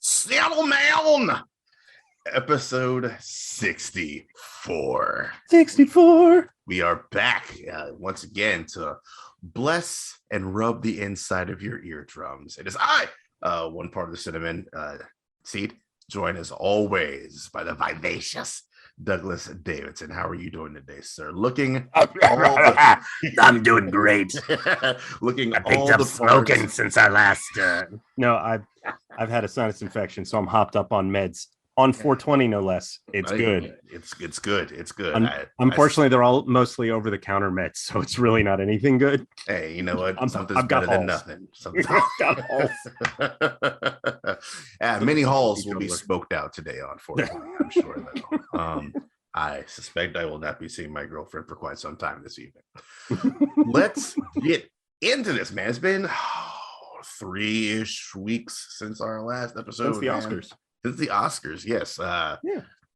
Saddleman, episode 64. 64. We are back once again to bless and rub the inside of your eardrums. It is I, one part of the cinnamon seed, joined as always by the vivacious Douglas Davidson. How are you doing today, sir? Looking I'm doing great. Looking I picked up smoking since our last no, I've had a sinus infection, so I'm hopped up on meds on 420, no less. It's good. It's good. It's good. Unfortunately, they're all mostly over the counter meds, so it's really not anything good. Hey, you know what? Something's I've got better than halls. nothing. Many halls will be smoked out today on 420. I'm sure that. I suspect I will not be seeing my girlfriend for quite some time this evening. Let's get into this, man. It's been 3-ish weeks since our last episode. Since the Oscars. Since the Oscars, yes.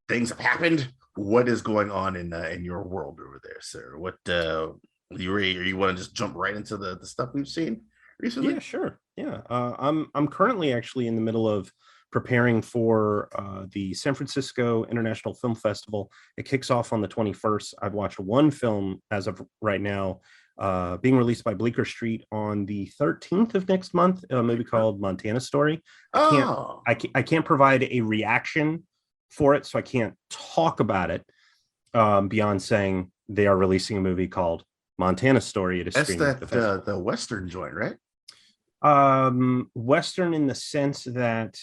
Things have happened. What is going on in your world over there, sir? What you want to just jump right into the stuff we've seen recently? Yeah, sure. Yeah. I'm currently actually in the middle of preparing for the San Francisco International Film Festival. It kicks off on the 21st. I've watched one film as of right now, being released by Bleecker Street on the 13th of next month, a movie called Montana Story. I can't provide a reaction for it, so I can't talk about it beyond saying they are releasing a movie called Montana Story. It is the Western joint, right? Western in the sense that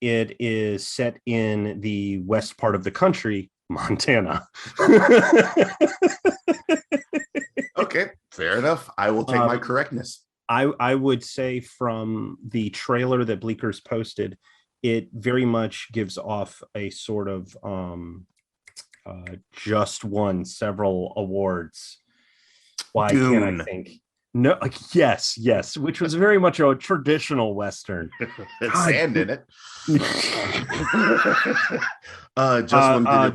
it is set in the west part of the country, Montana. Okay, fair enough. I will take my correctness. I would say from the trailer that Bleeckers posted, it very much gives off a sort of just won several awards. Why Dune. Can't I think? No, yes, which was very much a traditional Western. Sand in it.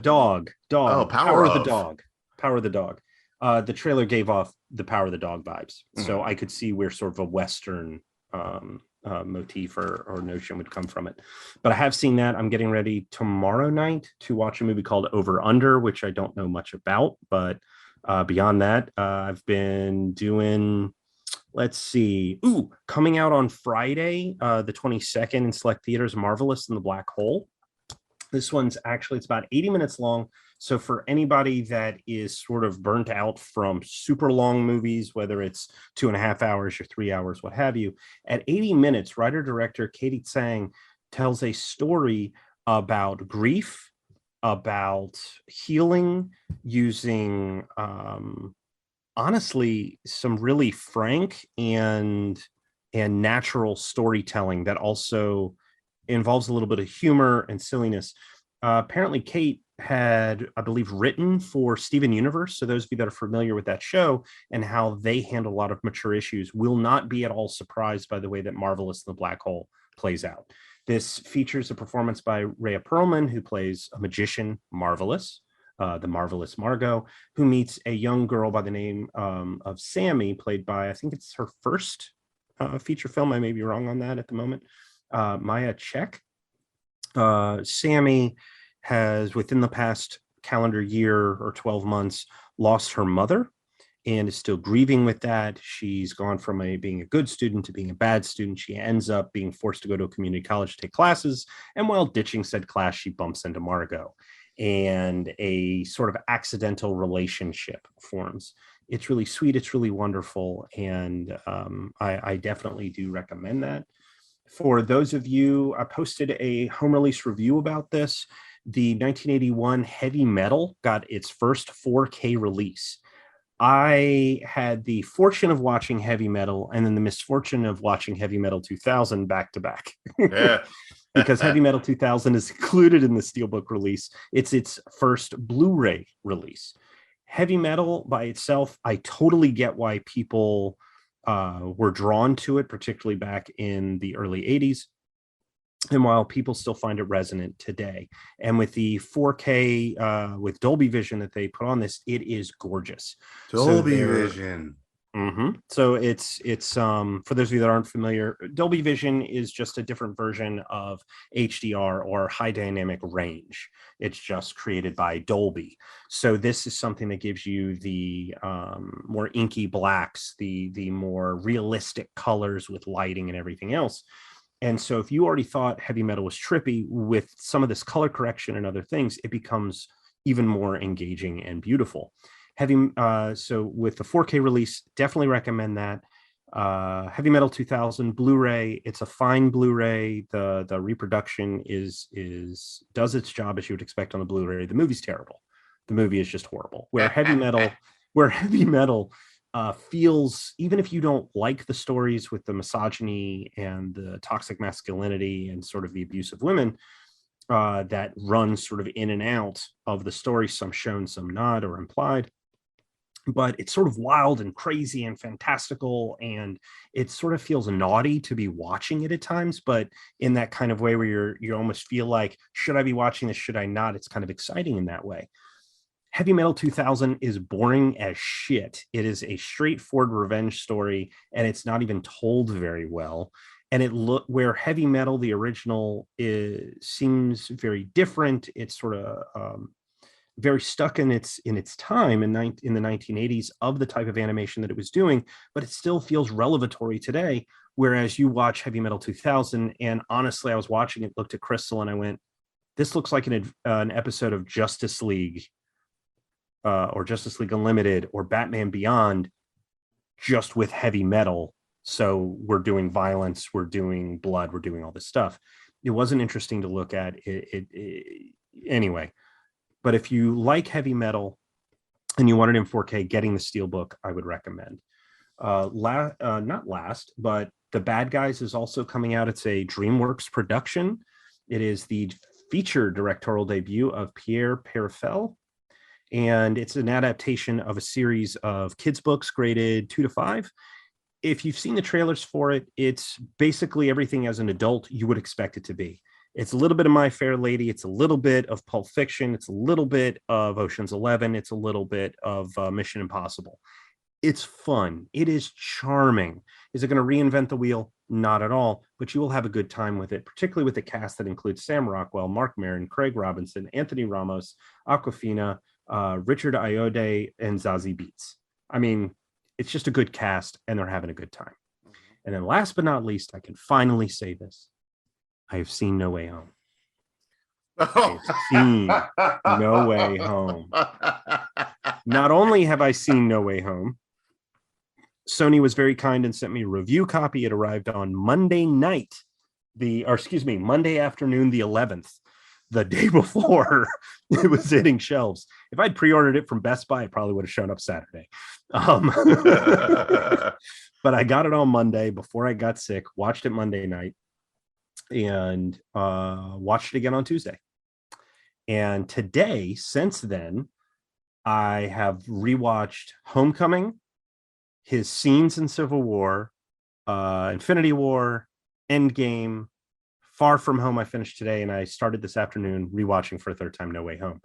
Dog. Oh, Power of the Dog. Power of the Dog. The trailer gave off the Power of the Dog vibes, so I could see where sort of a Western motif or notion would come from it. But I have seen that. I'm getting ready tomorrow night to watch a movie called Over Under, which I don't know much about, but beyond that, I've been doing, let's see, coming out on Friday, the 22nd in select theaters, Marvelous in the Black Hole. This one's actually, it's about 80 minutes long. So for anybody that is sort of burnt out from super long movies, whether it's 2.5 hours or 3 hours, what have you, at 80 minutes, writer-director Katie Tsang tells a story about grief, about healing, using honestly some really frank and natural storytelling that also involves a little bit of humor and silliness. Apparently Kate had, I believe, written for Steven Universe, so those of you that are familiar with that show and how they handle a lot of mature issues will not be at all surprised by the way that Marvelous in the Black Hole plays out. This features a performance by Rhea Perlman, who plays a magician, Marvelous, the marvelous Margot, who meets a young girl by the name of Sammy, played by, I think it's her first feature film. I may be wrong on that at the moment. Maya Czech. Sammy has, within the past calendar year or 12 months, lost her mother and is still grieving with that. She's gone from being a good student to being a bad student. She ends up being forced to go to a community college to take classes. And while ditching said class, she bumps into Margot and a sort of accidental relationship forms. It's really sweet. It's really wonderful. And I definitely do recommend that. For those of you, I posted a home release review about this. The 1981 Heavy Metal got its first 4K release. I had the fortune of watching Heavy Metal and then the misfortune of watching Heavy Metal 2000 back to back. Yeah. Because Heavy Metal 2000 is included in the Steelbook release. It's its first Blu-ray release. Heavy Metal by itself, I totally get why people were drawn to it, particularly back in the early 80s. And while people still find it resonant today, and with the 4K with Dolby Vision that they put on this, it is gorgeous. Dolby Vision. So it's for those of you that aren't familiar, Dolby Vision is just a different version of HDR, or high dynamic range. It's just created by Dolby. So this is something that gives you the more inky blacks, the more realistic colors with lighting and everything else. And so if you already thought heavy metal was trippy, with some of this color correction and other things, it becomes even more engaging and beautiful. So with the 4K release, definitely recommend that. Heavy Metal 2000 Blu-ray, it's a fine Blu-ray. The reproduction does its job as you would expect on the Blu-ray. The movie's terrible. The movie is just horrible. Where heavy metal feels, even if you don't like the stories with the misogyny and the toxic masculinity and sort of the abuse of women, that runs sort of in and out of the story, some shown, some not, or implied. But it's sort of wild and crazy and fantastical, and it sort of feels naughty to be watching it at times, but in that kind of way where you almost feel like, should I be watching this? Should I not? It's kind of exciting in that way. Heavy Metal 2000 is boring as shit. It is a straightforward revenge story, and it's not even told very well. And where Heavy Metal, the original, seems very different. It's sort of very stuck in its time in the 1980s of the type of animation that it was doing, but it still feels revelatory today. Whereas you watch Heavy Metal 2000, and honestly, I was watching it, looked at Crystal, and I went, "This looks like an episode of Justice League, or Justice League Unlimited, or Batman Beyond, just with heavy metal. So we're doing violence, we're doing blood, we're doing all this stuff." It wasn't interesting to look at. Anyway. But if you like heavy metal and you want it in 4K, getting the Steelbook, I would recommend. Not last, but The Bad Guys is also coming out. It's a DreamWorks production. It is the feature directorial debut of Pierre Perifel, and it's an adaptation of a series of kids' books graded 2 to 5. If you've seen the trailers for it, it's basically everything as an adult you would expect it to be. It's a little bit of My Fair Lady. It's a little bit of Pulp Fiction. It's a little bit of Ocean's 11. It's a little bit of Mission Impossible. It's fun. It is charming. Is it going to reinvent the wheel? Not at all. But you will have a good time with it, particularly with the cast that includes Sam Rockwell, Mark Maron, Craig Robinson, Anthony Ramos, Aquafina, Richard Ayoade, and Zazie Beetz. I mean, it's just a good cast, and they're having a good time. And then last but not least, I can finally say this. I have seen No Way Home. I have seen No Way Home. Not only have I seen No Way Home, Sony was very kind and sent me a review copy. It arrived on Monday night, Monday afternoon, the 11th, the day before it was hitting shelves. If I'd pre-ordered it from Best Buy, it probably would have shown up Saturday. But I got it on Monday before I got sick, watched it Monday night, and watched it again on Tuesday. And today, since then, I have rewatched Homecoming, his scenes in Civil War, Infinity War, Endgame, Far From Home I finished today, and I started this afternoon rewatching for a third time No Way Home.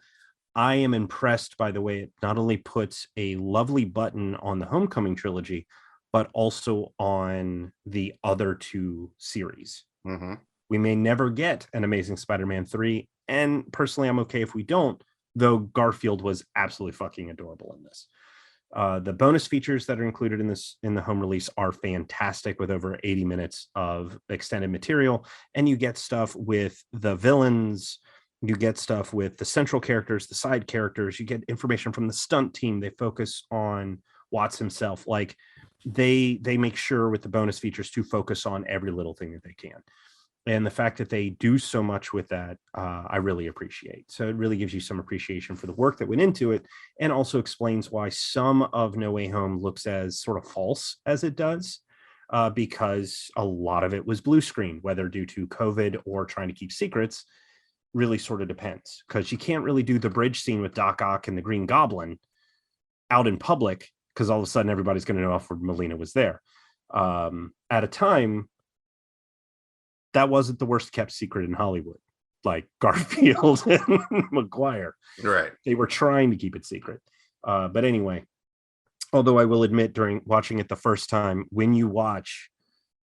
I am impressed by the way it not only puts a lovely button on the Homecoming trilogy, but also on the other two series. Mm-hmm. We may never get an Amazing Spider-Man 3, and personally, I'm okay if we don't, though Garfield was absolutely fucking adorable in this. The bonus features that are included in the home release are fantastic, with over 80 minutes of extended material, and you get stuff with the villains, you get stuff with the central characters, the side characters, you get information from the stunt team. They focus on Watts himself. Like they make sure with the bonus features to focus on every little thing that they can. And the fact that they do so much with that, I really appreciate. So it really gives you some appreciation for the work that went into it, and also explains why some of No Way Home looks as sort of false as it does, because a lot of it was blue screen, whether due to COVID or trying to keep secrets. Really sort of depends, because you can't really do the bridge scene with Doc Ock and the Green Goblin out in public, because all of a sudden everybody's going to know Alfred Molina was there. At a time, that wasn't the worst kept secret in Hollywood, like Garfield and Maguire. Right. They were trying to keep it secret. But anyway, Although I will admit, during watching it the first time, when you watch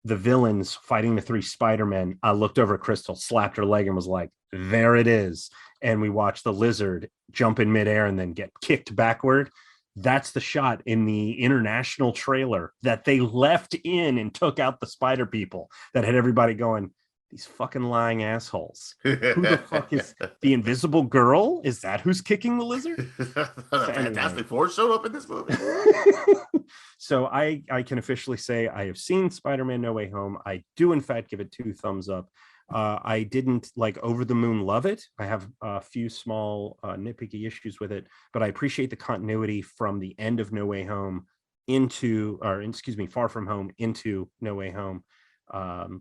the villains fighting the three Spider-Men, I looked over at Crystal, slapped her leg, and was like, there it is. And we watched the lizard jump in midair and then get kicked backward. That's the shot in the international trailer that they left in and took out the spider people that had everybody going, these fucking lying assholes. Who the fuck is the Invisible Girl? Is that who's kicking the lizard? Fantastic Four showed up in this movie. So I can officially say I have seen Spider-Man No Way Home. I do in fact give it 2 thumbs up. I didn't like over the moon love it. I have a few small nitpicky issues with it, but I appreciate the continuity from the end of No Way Home Far From Home into No Way Home,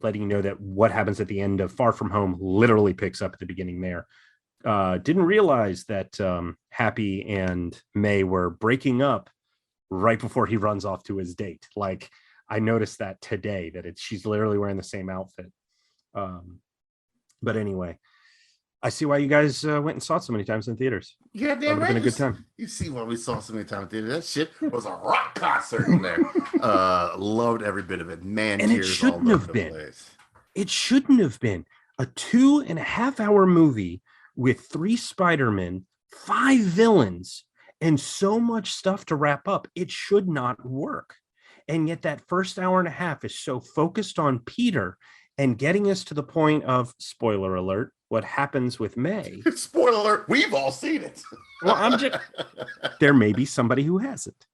letting you know that what happens at the end of Far From Home literally picks up at the beginning there. Didn't realize that Happy and May were breaking up right before he runs off to his date. Like, I noticed that today, that she's literally wearing the same outfit. But anyway, I see why you guys went and saw it so many times in theaters. Yeah, damn right. Been a good time. You see why we saw so many times in theaters. That shit was a rock concert in there. Loved every bit of it. Man, and it shouldn't have been. It shouldn't have been a 2.5-hour movie with 3 Spider-Men, 5 villains, and so much stuff to wrap up. It should not work. And yet that first hour and a half is so focused on Peter and getting us to the point of, spoiler alert, what happens with May. Spoiler alert, we've all seen it. Well, there may be somebody who hasn't.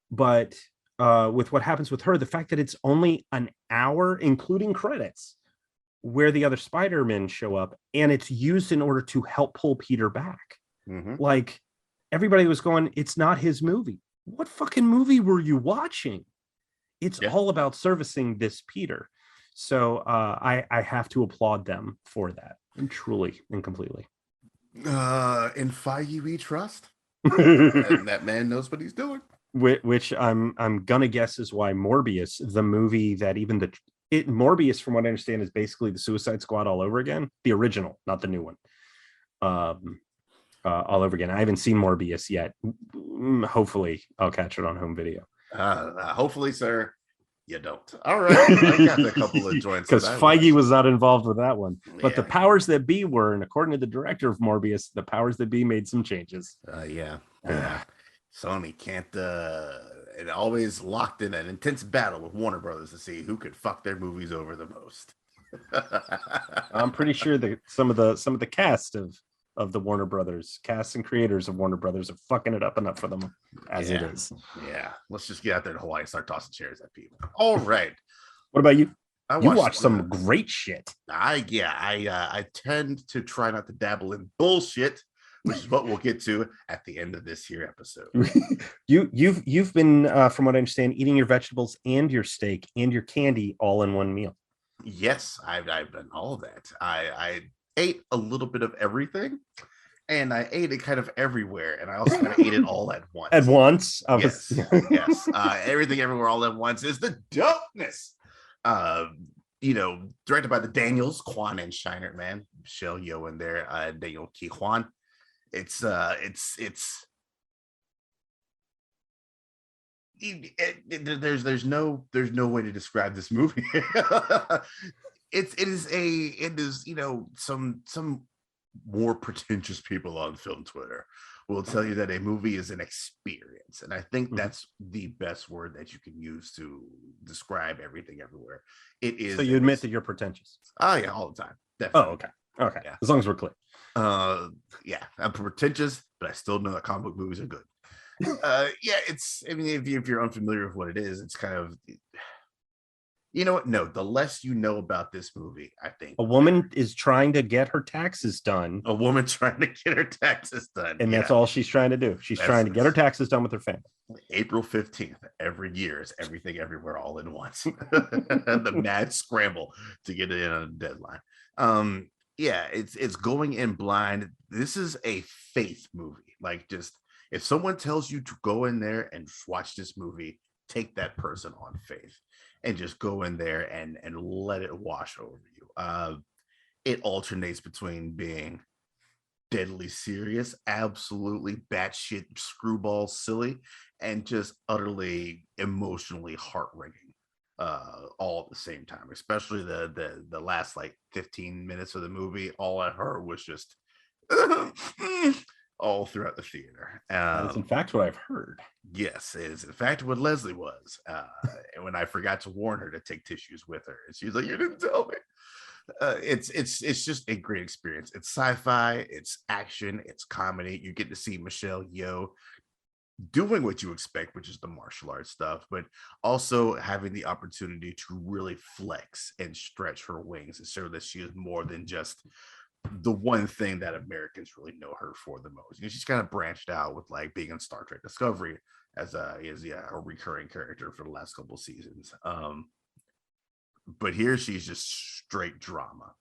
But with what happens with her, the fact that it's only an hour, including credits, where the other Spider-Men show up, and it's used in order to help pull Peter back. Mm-hmm. Like, everybody was going, it's not his movie. What fucking movie were you watching? It's all about servicing this Peter. So I have to applaud them for that, and truly and completely. In Feige we trust. And that man knows what he's doing. Which I'm gonna guess is why Morbius, the movie that even Morbius, from what I understand, is basically the Suicide Squad all over again. The original, not the new one. All over again. I haven't seen Morbius yet. Hopefully I'll catch it on home video. Hopefully, sir, you don't. All right. I got a couple of joints. Because Feige was not involved with that one. But the powers that be were, and according to the director of Morbius, the powers that be made some changes. Yeah. Sony can't it always locked in an intense battle with Warner Brothers to see who could fuck their movies over the most. I'm pretty sure that some of the cast of the Warner Brothers, cast and creators of Warner Brothers, are fucking it up enough for them as it is. Yeah. Let's just get out there to Hawaii and start tossing chairs at people. All right. What about you? You watch some great shit. I tend to try not to dabble in bullshit, which is what we'll get to at the end of this here episode. You've been, from what I understand, eating your vegetables and your steak and your candy all in one meal. Yes, I've done all of that. I ate a little bit of everything, and I ate it kind of everywhere, and I also kind of ate it all at once. At once? Yes. Everything everywhere all at once is the dopeness. Directed by the Daniels, Kwan and Shiner, man. Michelle Yeoh in there, Daniel Ki Kwan. There's no way to describe this movie. It is some more pretentious people on film Twitter will tell you that a movie is an experience, and I think that's the best word that you can use to describe everything everywhere. It is. So you admit that you're pretentious? Oh yeah, all the time. Definitely. Oh, okay. Yeah. As long as we're clear. I'm pretentious, but I still know that comic book movies are good. If you're unfamiliar with what it is, it's kind of, you know what? No, the less you know about this movie, I think. A woman is trying to get her taxes done. A woman trying to get her taxes done. And that's all she's trying to do. She's trying to get her taxes done with her family. April 15th, every year is Everything Everywhere All in Once. The mad scramble to get it in on a deadline. It's going in blind. This is a faith movie. Like, just if someone tells you to go in there and watch this movie, take that person on faith and just go in there and let it wash over you. It alternates between being deadly serious, absolutely batshit screwball silly, and just utterly emotionally heart-wrenching all at the same time, especially the last like 15 minutes of the movie. All I heard was just all throughout the theater. That is in fact what I've heard. Yes, it is in fact what Leslie was. And when I forgot to warn her to take tissues with her, and she's like, "You didn't tell me." It's just a great experience. It's sci-fi, it's action, it's comedy. You get to see Michelle Yeoh doing what you expect, which is the martial arts stuff, but also having the opportunity to really flex and stretch her wings and show that she is more than just the one thing that Americans really know her for the most. You know, she's kind of branched out with like being in Star Trek Discovery as a recurring character for the last couple seasons. But here she's just straight drama,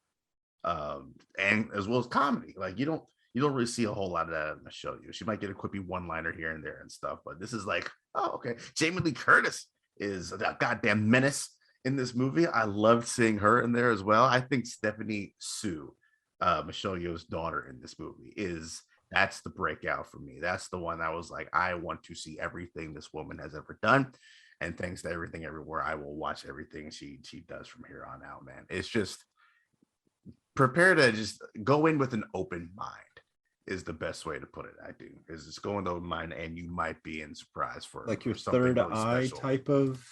and as well as comedy. Like you don't really see a whole lot of that in the show. She might get a quippy one-liner here and there and stuff, but this is like, oh, okay. Jamie Lee Curtis is a goddamn menace in this movie. I loved seeing her in there as well. I think Stephanie Sue, Michelle Yeoh's daughter in this movie, that's the breakout for me. That's the one that was like, I want to see everything this woman has ever done. And thanks to Everything Everywhere, I will watch everything she does from here on out, man. It's just prepare to just go in with an open mind is the best way to put it. I do is just go in with an open mind, and you might be in surprise for Like your something third really eye special. type of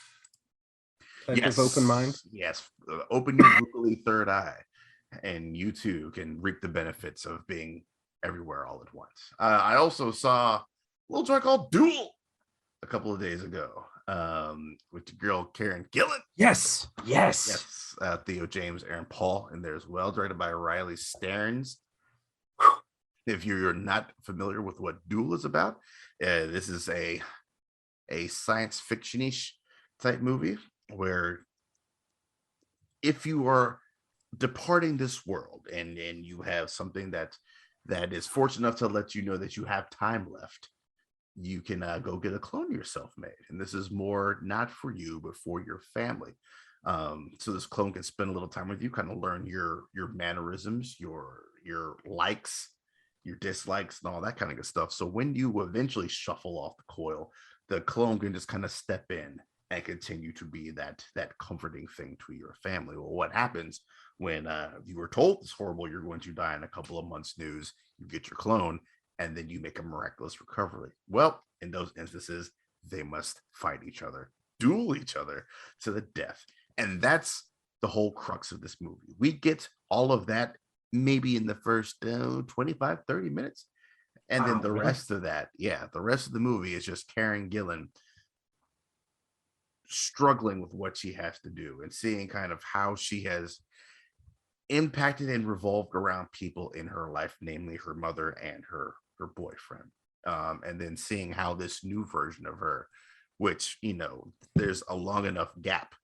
Yes, open mind. yes. Open your googly third eye, and you too can reap the benefits of being everywhere all at once. I also saw a little joint called Duel a couple of days ago, with the girl Karen Gillan. Yes. Theo James, Aaron Paul in there as well, directed by Riley Stearns. If you're not familiar with what Duel is about, this is a science fiction-ish type movie where if you are departing this world and you have something that is fortunate enough to let you know that you have time left, you can go get a clone of yourself made. And this is more not for you, but for your family. So this clone can spend a little time with you, kind of learn your mannerisms, your likes, your dislikes, and all that kind of good stuff. So when you eventually shuffle off the coil, the clone can just kind of step in and continue to be that comforting thing to your family. Well, what happens when you were told it's horrible, you're going to die in a couple of months news, you get your clone, and then you make a miraculous recovery. Well, in those instances, they must fight each other, duel each other to the death. And that's the whole crux of this movie. We get all of that maybe in the first 25, 30 minutes. And then the rest of that, the rest of the movie is just Karen Gillan struggling with what she has to do and seeing kind of how she has impacted and revolved around people in her life, namely her mother and her boyfriend. And then seeing how this new version of her, which, there's a long enough gap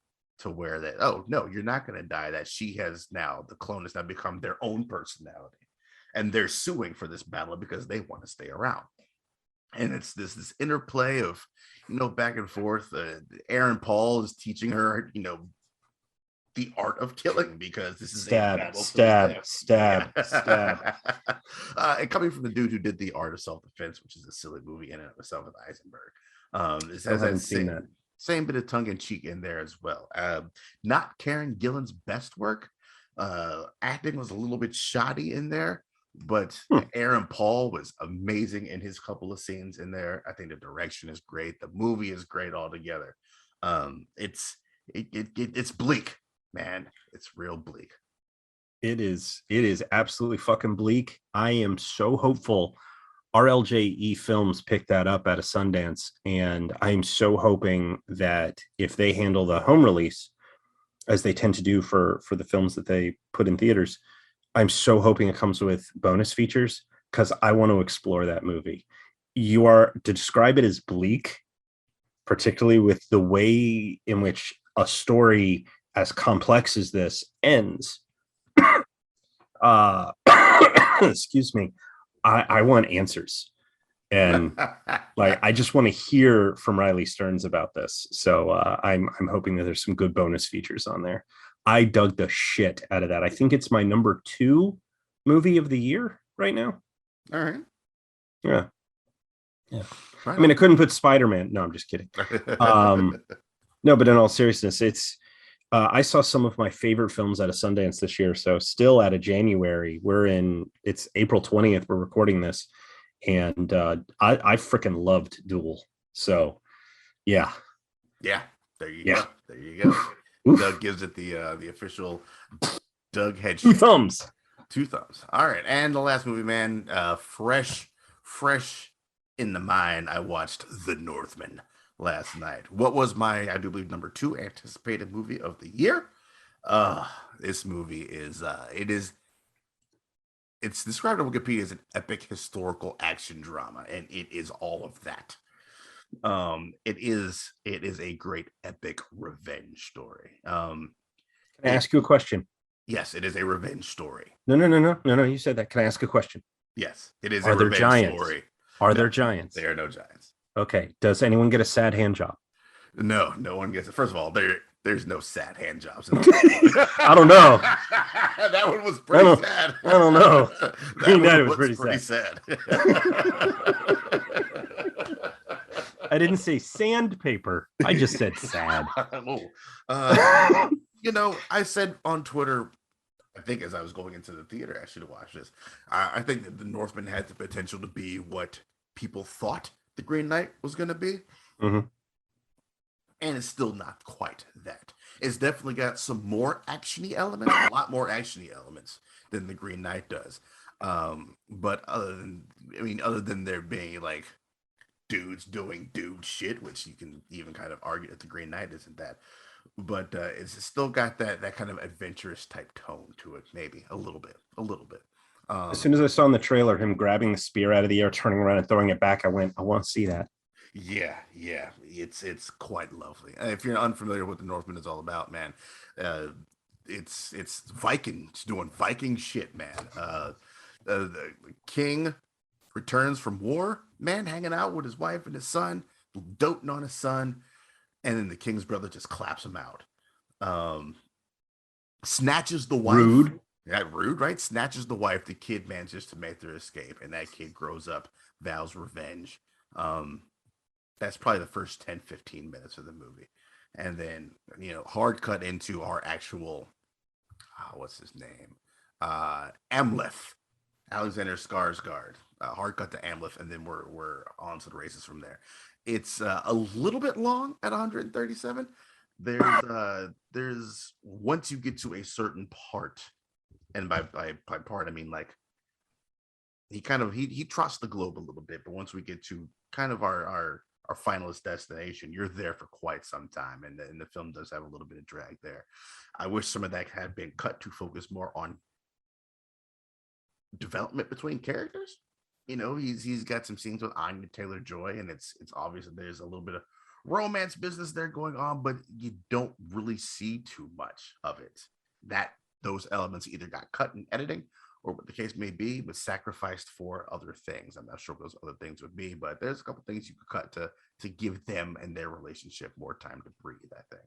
to where that, oh no, you're not going to die, that she has now, the clone has now become their own personality, and they're suing for this battle because they want to stay around. And it's this interplay of back and forth. Aaron Paul is teaching her the art of killing, because this is stab. And coming from the dude who did The Art of Self-Defense, which is a silly movie in and of itself with Eisenberg. This has that same bit of tongue-in-cheek in there as well. Not Karen Gillan's best work. Acting was a little bit shoddy in there, but Aaron Paul was amazing in his couple of scenes in there. I think the direction is great. The movie is great altogether. It's bleak, man. It's real bleak. It is absolutely fucking bleak. I am so hopeful RLJE Films picked that up at a Sundance, and I'm so hoping that if they handle the home release, as they tend to do for the films that they put in theaters, I'm so hoping it comes with bonus features, because I want to explore that movie. You are to describe it as bleak, particularly with the way in which a story as complex as this ends. Excuse me. I want answers, and like I just want to hear from Riley Stearns about this. So I'm hoping that there's some good bonus features on there. I dug the shit out of that. I think it's my number 2 movie of the year right now. All right. Yeah. Yeah. Right I mean, I on. couldn't put Spider-Man. No, I'm just kidding. Um, no, but in all seriousness, I saw some of my favorite films out of Sundance this year. So still out of January, it's April 20th. We're recording this. And I freaking loved Duel. So yeah. Yeah. There you Yeah. go. There you go. Oof. Oof. Doug gives it the official Doug Two headshake. thumbs. Two thumbs. All right. And the last movie, man, fresh in the mind, I watched The Northman last night. What was my, I do believe, number two anticipated movie of the year? Uh, this movie is it's described on Wikipedia as an epic historical action drama, and it is all of that. It is a great epic revenge story. Can I It ask you a question? Yes, it is a revenge story. No. You said that. Can I ask a question? Yes, it is a Are there revenge giants? story. Are No, there giants? there are no giants. Okay. Does anyone get a sad hand job? No, no one gets it. First of all, there's no sad hand jobs in this one. I don't know. That one was pretty sad. I don't know. That That one was was pretty sad. I didn't say sandpaper. I just said sad. I said on Twitter, I think as I was going into the theater actually to watch this, I think that the Northman had the potential to be what people thought the Green Knight was going to be. Mm-hmm. And it's still not quite that. It's definitely got some more actiony elements, a lot more actiony elements than the Green Knight does. But other than there being like dudes doing dude shit, which you can even kind of argue that the Green Knight isn't that. But it's still got that kind of adventurous type tone to it, maybe a little bit. As soon as I saw in the trailer him grabbing the spear out of the air, turning around and throwing it back, I went, I want to see that. Yeah, it's quite lovely. If you're unfamiliar with what the Northman is all about, man, it's Vikings doing Viking shit, man. The king returns from war, man, hanging out with his wife and his son, doting on his son, and then the king's brother just claps him out. Snatches the wife. Rude. Yeah, rude, right? Snatches the wife. The kid manages to make their escape, and that kid grows up, vows revenge. That's probably the first 10-15 minutes of the movie. And then, hard cut into our actual, what's his name? Amleth, Alexander Skarsgård. Hard cut to Amleth, and then we're on to the races from there. It's a little bit long at 137. There's once you get to a certain part, and by part I mean like he trusts the globe a little bit, but once we get to kind of our finalist destination, you're there for quite some time, and the film does have a little bit of drag there. I wish some of that had been cut to focus more on development between characters. He's got some scenes with Anya Taylor-Joy, and it's obvious that there's a little bit of romance business there going on, but you don't really see too much of it. That those elements either got cut in editing, or what the case may be, was sacrificed for other things. I'm not sure what those other things would be, but there's a couple things you could cut to give them and their relationship more time to breathe. I think.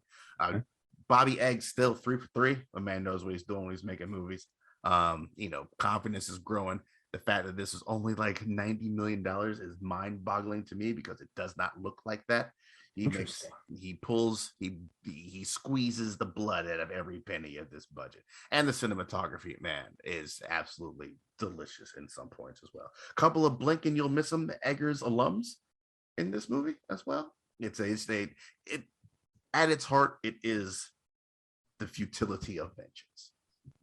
Okay. Bobby Egg's still 3 for 3. A man knows what he's doing when he's making movies. Confidence is growing. The fact that this is only like $90 million is mind-boggling to me, because it does not look like that. He squeezes the blood out of every penny of this budget. And the cinematography, man, is absolutely delicious in some points as well. A couple of blink and you'll miss them, the Eggers alums in this movie as well. It at its heart, it is the futility of vengeance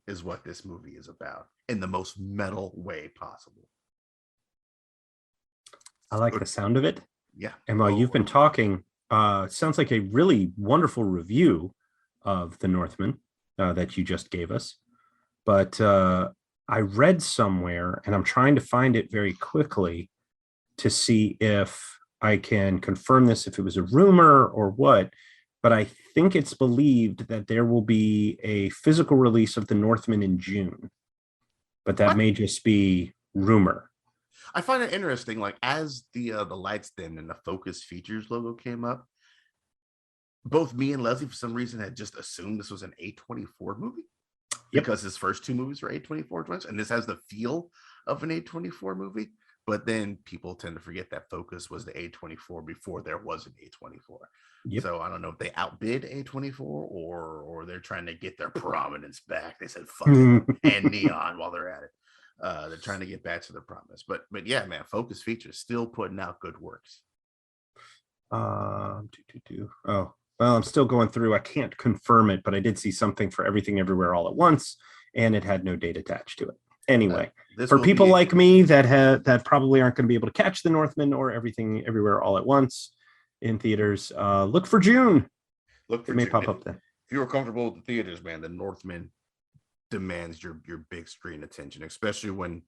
is what this movie is about in the most metal way possible. I like the sound of it. Yeah. And while you've been talking, it sounds like a really wonderful review of The Northman that you just gave us. But I read somewhere, and I'm trying to find it very quickly to see if I can confirm this, if it was a rumor or what. But I think it's believed that there will be a physical release of The Northman in June. But that may just be rumor. I find it interesting, like as the lights dimmed and the Focus Features logo came up, both me and Leslie for some reason had just assumed this was an A24 movie. Yep. Because his first two movies were A24 joints, and this has the feel of an A24 movie. But then people tend to forget that Focus was the A24 before there was an A24. Yep. So I don't know if they outbid A24 or they're trying to get their prominence back. They said fuck it and Neon while they're at it. They're trying to get back to the promise. But yeah, man, Focus Features still putting out good works. Oh, well, I'm still going through. I can't confirm it, but I did see something for Everything Everywhere All at Once, and it had no date attached to it. Anyway, for people like me that probably aren't going to be able to catch The Northman or Everything Everywhere All at Once in theaters, look for June. Look for it may June. pop up there. If you were comfortable with the theaters, man, The Northman demands your big screen attention, especially when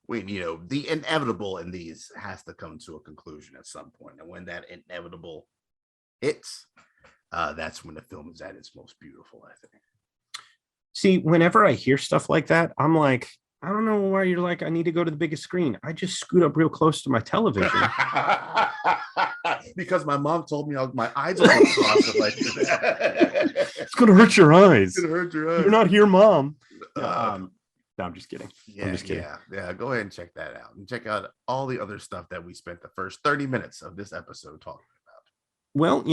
the inevitable in these has to come to a conclusion at some point, and when that inevitable hits, that's when the film is at its most beautiful, I think. See, whenever I hear stuff like that, I'm like, I don't know why you're like, I need to go to the biggest screen. I just scoot up real close to my television. Because my mom told me my eyes are going to cross it like that. It's going to hurt your eyes. It's going to hurt your eyes. You're not here, Mom. No, I'm just kidding. Yeah, I'm just kidding. Yeah. Go ahead and check that out. And check out all the other stuff that we spent the first 30 minutes of this episode talking about. Well,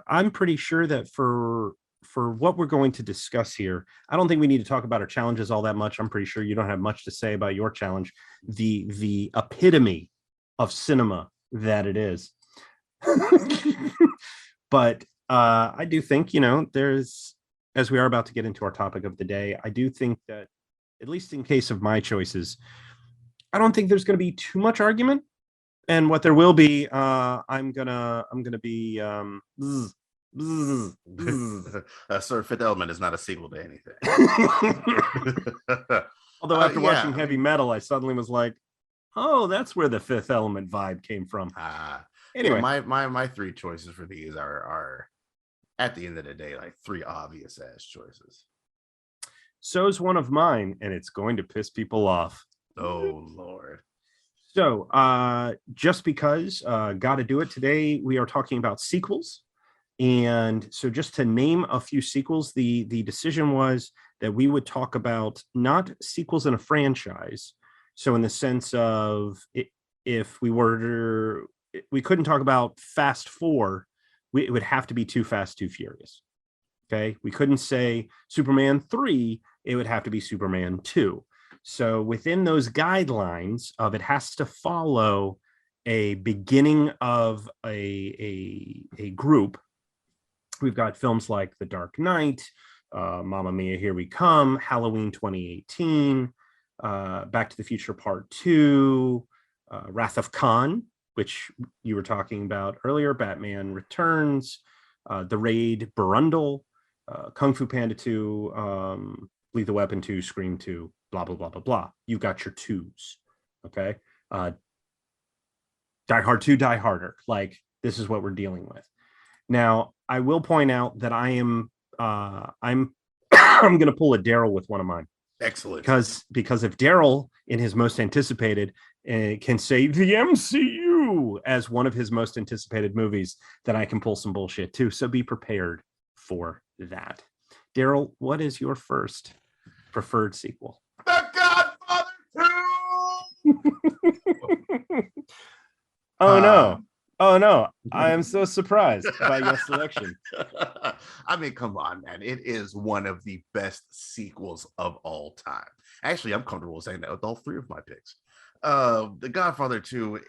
I'm pretty sure that for what we're going to discuss here, I don't think we need to talk about our challenges all that much. I'm pretty sure you don't have much to say about your challenge, the epitome of cinema that it is. But I do think, there's, as we are about to get into our topic of the day, I do think that, at least in case of my choices, I don't think there's going to be too much argument. And what there will be, I'm gonna be Sir, Fifth Element is not a sequel to anything. Although after watching Heavy Metal, I suddenly was like, oh, that's where the Fifth Element vibe came from. Anyway, my three choices for these are at the end of the day like three obvious ass choices. So's one of mine, and it's going to piss people off. Oh Lord. So just because gotta do it today, we are talking about sequels. And so just to name a few sequels, the decision was that we would talk about not sequels in a franchise. So in the sense of if we couldn't talk about Fast 4, it would have to be Too Fast, Too Furious. Okay. We couldn't say Superman 3, it would have to be Superman 2. So within those guidelines of it has to follow a beginning of a group. We've got films like The Dark Knight, Mamma Mia, Here We Come, Halloween 2018, Back to the Future Part 2, Wrath of Khan, which you were talking about earlier, Batman Returns, The Raid, Burundle, Kung Fu Panda 2, Lethal Weapon 2, Scream 2, blah, blah, blah, blah, blah. You've got your twos, okay? Die Hard 2, Die Harder. Like, this is what we're dealing with. Now, I will point out that I'm going to pull a Daryl with one of mine. Excellent. Because if Daryl, in his most anticipated, can say the MCU as one of his most anticipated movies, then I can pull some bullshit too. So be prepared for that. Daryl, what is your first preferred sequel? The Godfather 2! Oh no, I am so surprised by your selection. I mean, come on, man. It is one of the best sequels of all time. Actually, I'm comfortable saying that with all three of my picks. The Godfather 2,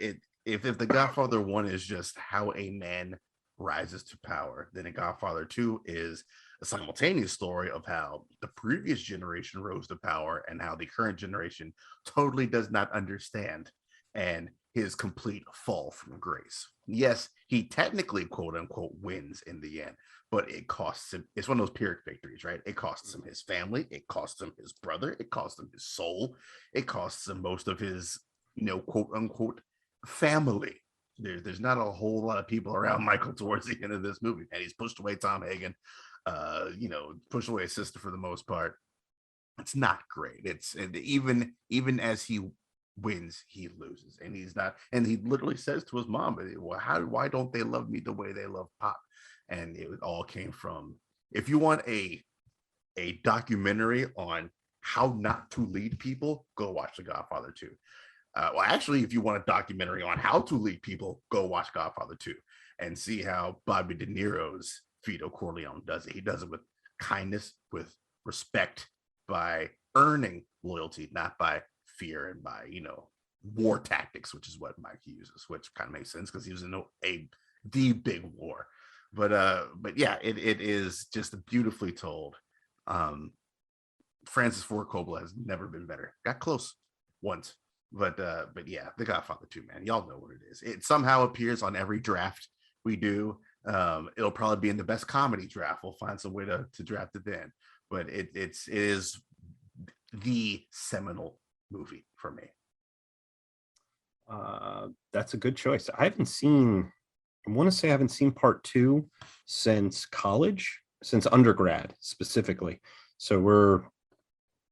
if The Godfather 1 is just how a man rises to power, then The Godfather 2 is a simultaneous story of how the previous generation rose to power and how the current generation totally does not understand, and his complete fall from grace. Yes, he technically, quote unquote, wins in the end, but it costs him. It's one of those Pyrrhic victories, right? It costs him his family. It costs him his brother. It costs him his soul. It costs him most of his, quote unquote, family. There's not a whole lot of people around Michael towards the end of this movie, and he's pushed away Tom Hagen, pushed away his sister for the most part. It's not great. It's even as he wins, he loses, and he's not. And he literally says to his mom, "Well, why don't they love me the way they love Pop?" And it all came from. If you want a documentary on how not to lead people, go watch The Godfather 2. Well, actually, if you want a documentary on how to lead people, go watch Godfather 2 and see how Bobby De Niro's Vito Corleone does it. He does it with kindness, with respect, by earning loyalty, not by fear and by, war tactics, which is what Mike uses, which kind of makes sense because he was in the big war. But yeah, it is just beautifully told. Francis Ford Coppola has never been better. Got close once, but yeah, The Godfather 2, man, y'all know what it is. It somehow appears on every draft we do. It'll probably be in the best comedy draft. We'll find some way to draft it then. But it is the seminal movie for me. That's a good choice. I want to say I haven't seen part 2 since college, since undergrad specifically. So we're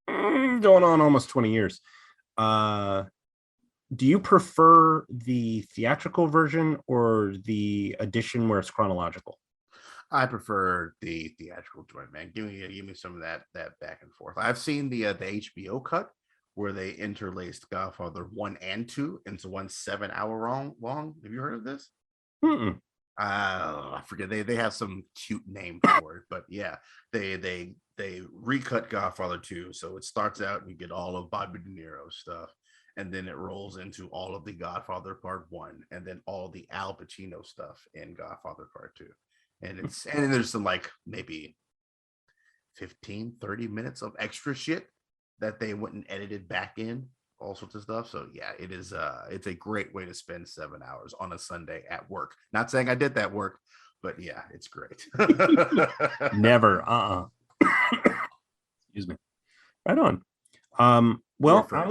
going on almost 20 years. Do you prefer the theatrical version or the edition where it's chronological? I prefer the theatrical joint, man. Give me some of that back and forth. I've seen the HBO cut where they interlaced Godfather 1 and 2 into one 7-hour long. Have you heard of this? Mm-mm. I forget. They have some cute name for it, but yeah, they recut Godfather 2, so it starts out and you get all of Bobby De Niro stuff, and then it rolls into all of the Godfather Part 1, and then all the Al Pacino stuff in Godfather Part 2. And there's some like maybe 15-30 minutes of extra shit that they went and edited back in, all sorts of stuff. So yeah, it's a great way to spend 7 hours on a Sunday at work. Not saying I did that work, but yeah, it's great. Never. Excuse me. Right on. Well, I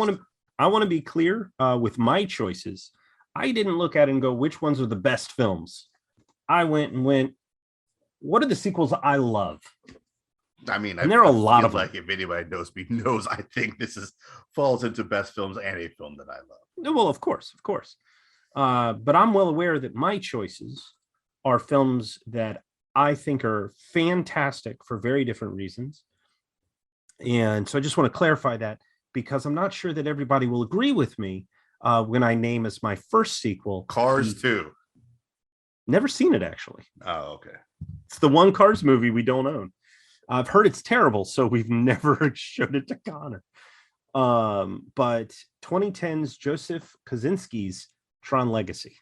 want to be clear with my choices. I didn't look at it and go, which ones are the best films? I went, what are the sequels I love? I mean, and there are a lot of them. Like, if anybody knows me, knows I think this falls into best films and a film that I love. Well, of course. But I'm well aware that my choices are films that I think are fantastic for very different reasons. And so I just want to clarify that, because I'm not sure that everybody will agree with me when I name as my first sequel Cars 2. Never seen it, actually. Oh, okay. It's the one Cars movie we don't own. I've heard it's terrible, so we've never showed it to Connor. But 2010's Joseph Kosinski's Tron Legacy.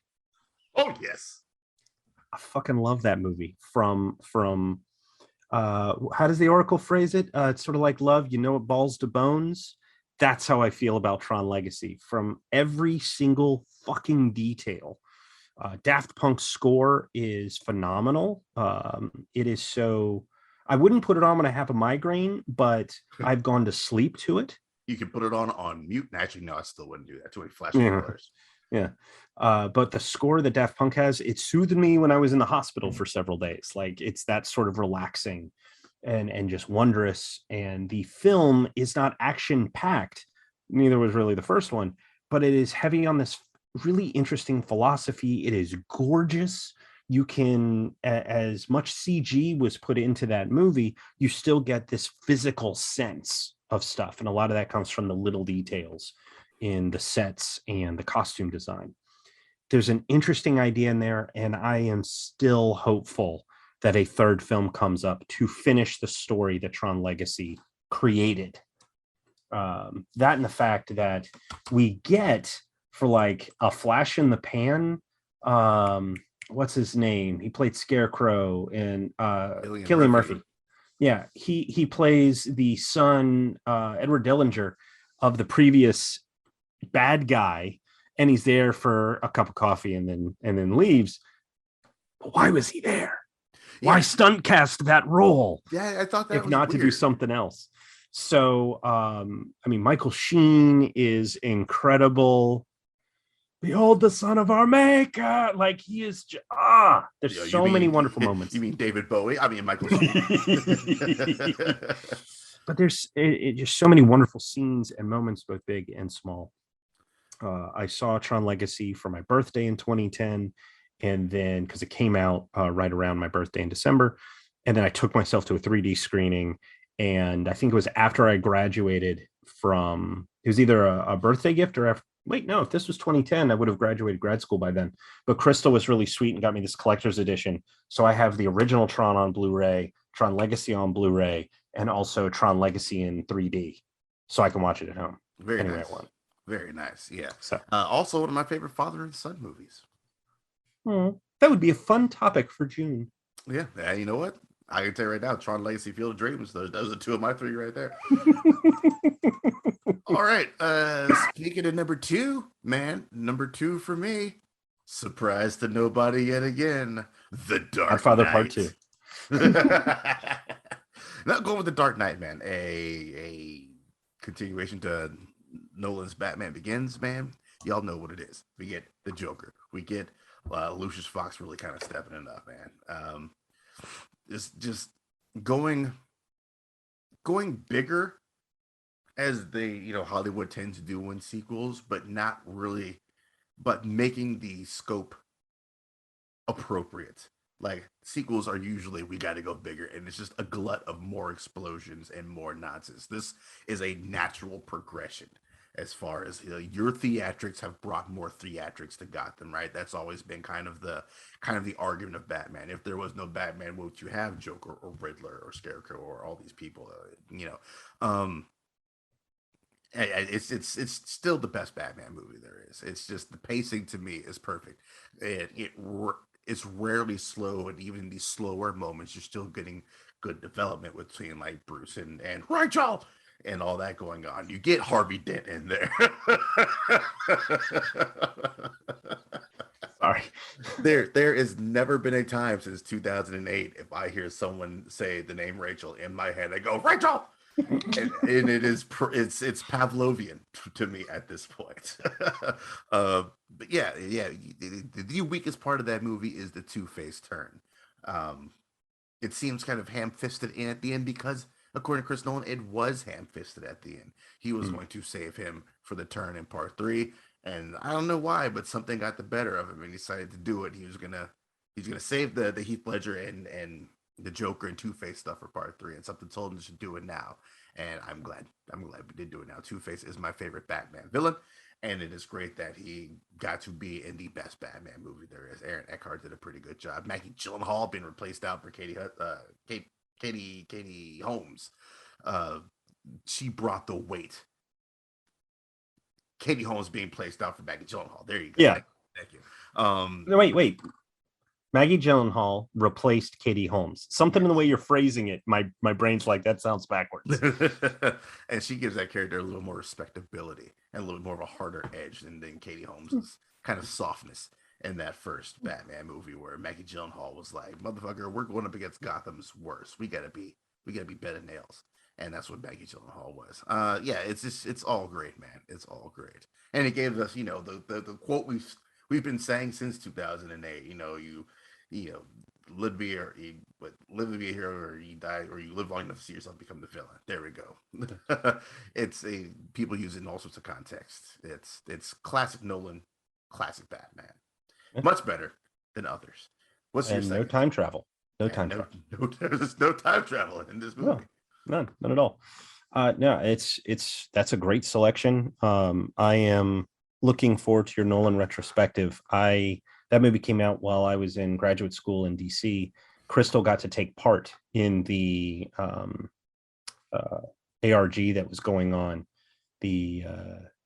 Oh, yes. I fucking love that movie. From how does the Oracle phrase it? It's sort of like love, it balls to bones. That's how I feel about Tron Legacy, from every single fucking detail. Daft Punk's score is phenomenal. It is so... I wouldn't put it on when I have a migraine, but I've gone to sleep to it. You can put it on mute. Actually, no, I still wouldn't do that. Too many flashing colors. Yeah. But the score that Daft Punk has, it soothed me when I was in the hospital for several days. Like, it's that sort of relaxing and just wondrous. And the film is not action-packed. Neither was really the first one, but it is heavy on this really interesting philosophy. It is gorgeous. You can, as much CG was put into that movie, you still get this physical sense of stuff. And a lot of that comes from the little details in the sets and the costume design. There's an interesting idea in there, and I am still hopeful that a third film comes up to finish the story that Tron Legacy created. That and the fact that we get, for like a flash in the pan, what's his name? He played Scarecrow in Cillian Murphy. Yeah, he plays the son, Edward Dillinger, of the previous bad guy, and he's there for a cup of coffee and then leaves. But why was he there? Yeah. Why stunt cast that role? Yeah, I thought that if was not weird. To do something else. So, Michael Sheen is incredible. Behold the son of our maker. Like, he is there's many wonderful moments. You mean David Bowie? I mean Michael Sheen. But there's just so many wonderful scenes and moments, both big and small. I saw Tron Legacy for my birthday in 2010, and then because it came out right around my birthday in December, and then I took myself to a 3D screening, And I think it was after I graduated from, it was either a birthday gift or after, wait, no, if this was 2010, I would have graduated grad school by then. But Crystal was really sweet and got me this collector's edition. So I have the original Tron on Blu-ray, Tron Legacy on Blu-ray, and also Tron Legacy in 3D. So I can watch it at home. Very anyway nice. I want. Very nice. Yeah. So Also, one of my favorite father and son movies. that would be a fun topic for June. Yeah. You know what? I can tell you right now, Tron Legacy, Field of Dreams. Those are two of my three right there. All right. Speaking of number two, man, number two for me. Surprise to nobody yet again. The Dark Godfather Knight. Part 2. Not going with The Dark Knight, man. A continuation to Nolan's Batman Begins, man. Y'all know what it is. We get the Joker. We get Lucius Fox really kind of stepping it up, man. It's just going bigger, as Hollywood tends to do in sequels, but not really, but making the scope appropriate. Like, sequels are usually, we got to go bigger, and it's just a glut of more explosions and more nonsense. This is a natural progression as far as your theatrics have brought more theatrics to Gotham, right? That's always been kind of the argument of Batman. If there was no Batman, would you have Joker or Riddler or Scarecrow or all these people? It's still the best Batman movie there is. It's just the pacing to me is perfect. It's rarely slow, and even in these slower moments, you're still getting good development between like Bruce and Rachel and all that going on. You get Harvey Dent in there. Sorry. There has never been a time since 2008 if I hear someone say the name Rachel, in my head I go Rachel, and it's Pavlovian to me at this point. But yeah, the weakest part of that movie is the Two-Face turn. It seems kind of ham-fisted in at the end because, according to Chris Nolan, it was ham-fisted at the end. He was going to save him for the turn in part 3, and I don't know why, but something got the better of him and he decided to do it. He's gonna save the Heath Ledger and the Joker and Two-Face stuff for part 3, and something told him to do it now. And I'm glad we did do it now. Two-Face is my favorite Batman villain, and it is great that he got to be in the best Batman movie there is. Aaron Eckhart did a pretty good job. Maggie Gyllenhaal being replaced out for Katie Holmes. She brought the weight. Katie Holmes being placed out for Maggie Gyllenhaal. There you go. Yeah. Thank you. Wait. Maggie Gyllenhaal replaced Katie Holmes. Something in the way you're phrasing it, my brain's like, that sounds backwards. And she gives that character a little more respectability and a little more of a harder edge than Katie Holmes' kind of softness in that first Batman movie, where Maggie Gyllenhaal was like, motherfucker, we're going up against Gotham's worst. We gotta be Ben and Nails. And that's what Maggie Gyllenhaal was. It's all great, man. It's all great. And it gave us, the quote we've been saying since 2008. You live to be a hero, or you die, or you live long enough to see yourself become the villain. There we go. People use it in all sorts of contexts. It's classic Nolan, classic Batman. Much better than others. What's your second? No time travel. There's no time travel in this movie. No, none at all. That's a great selection. I am looking forward to your Nolan retrospective. That movie came out while I was in graduate school in DC. Crystal got to take part in the ARG that was going on.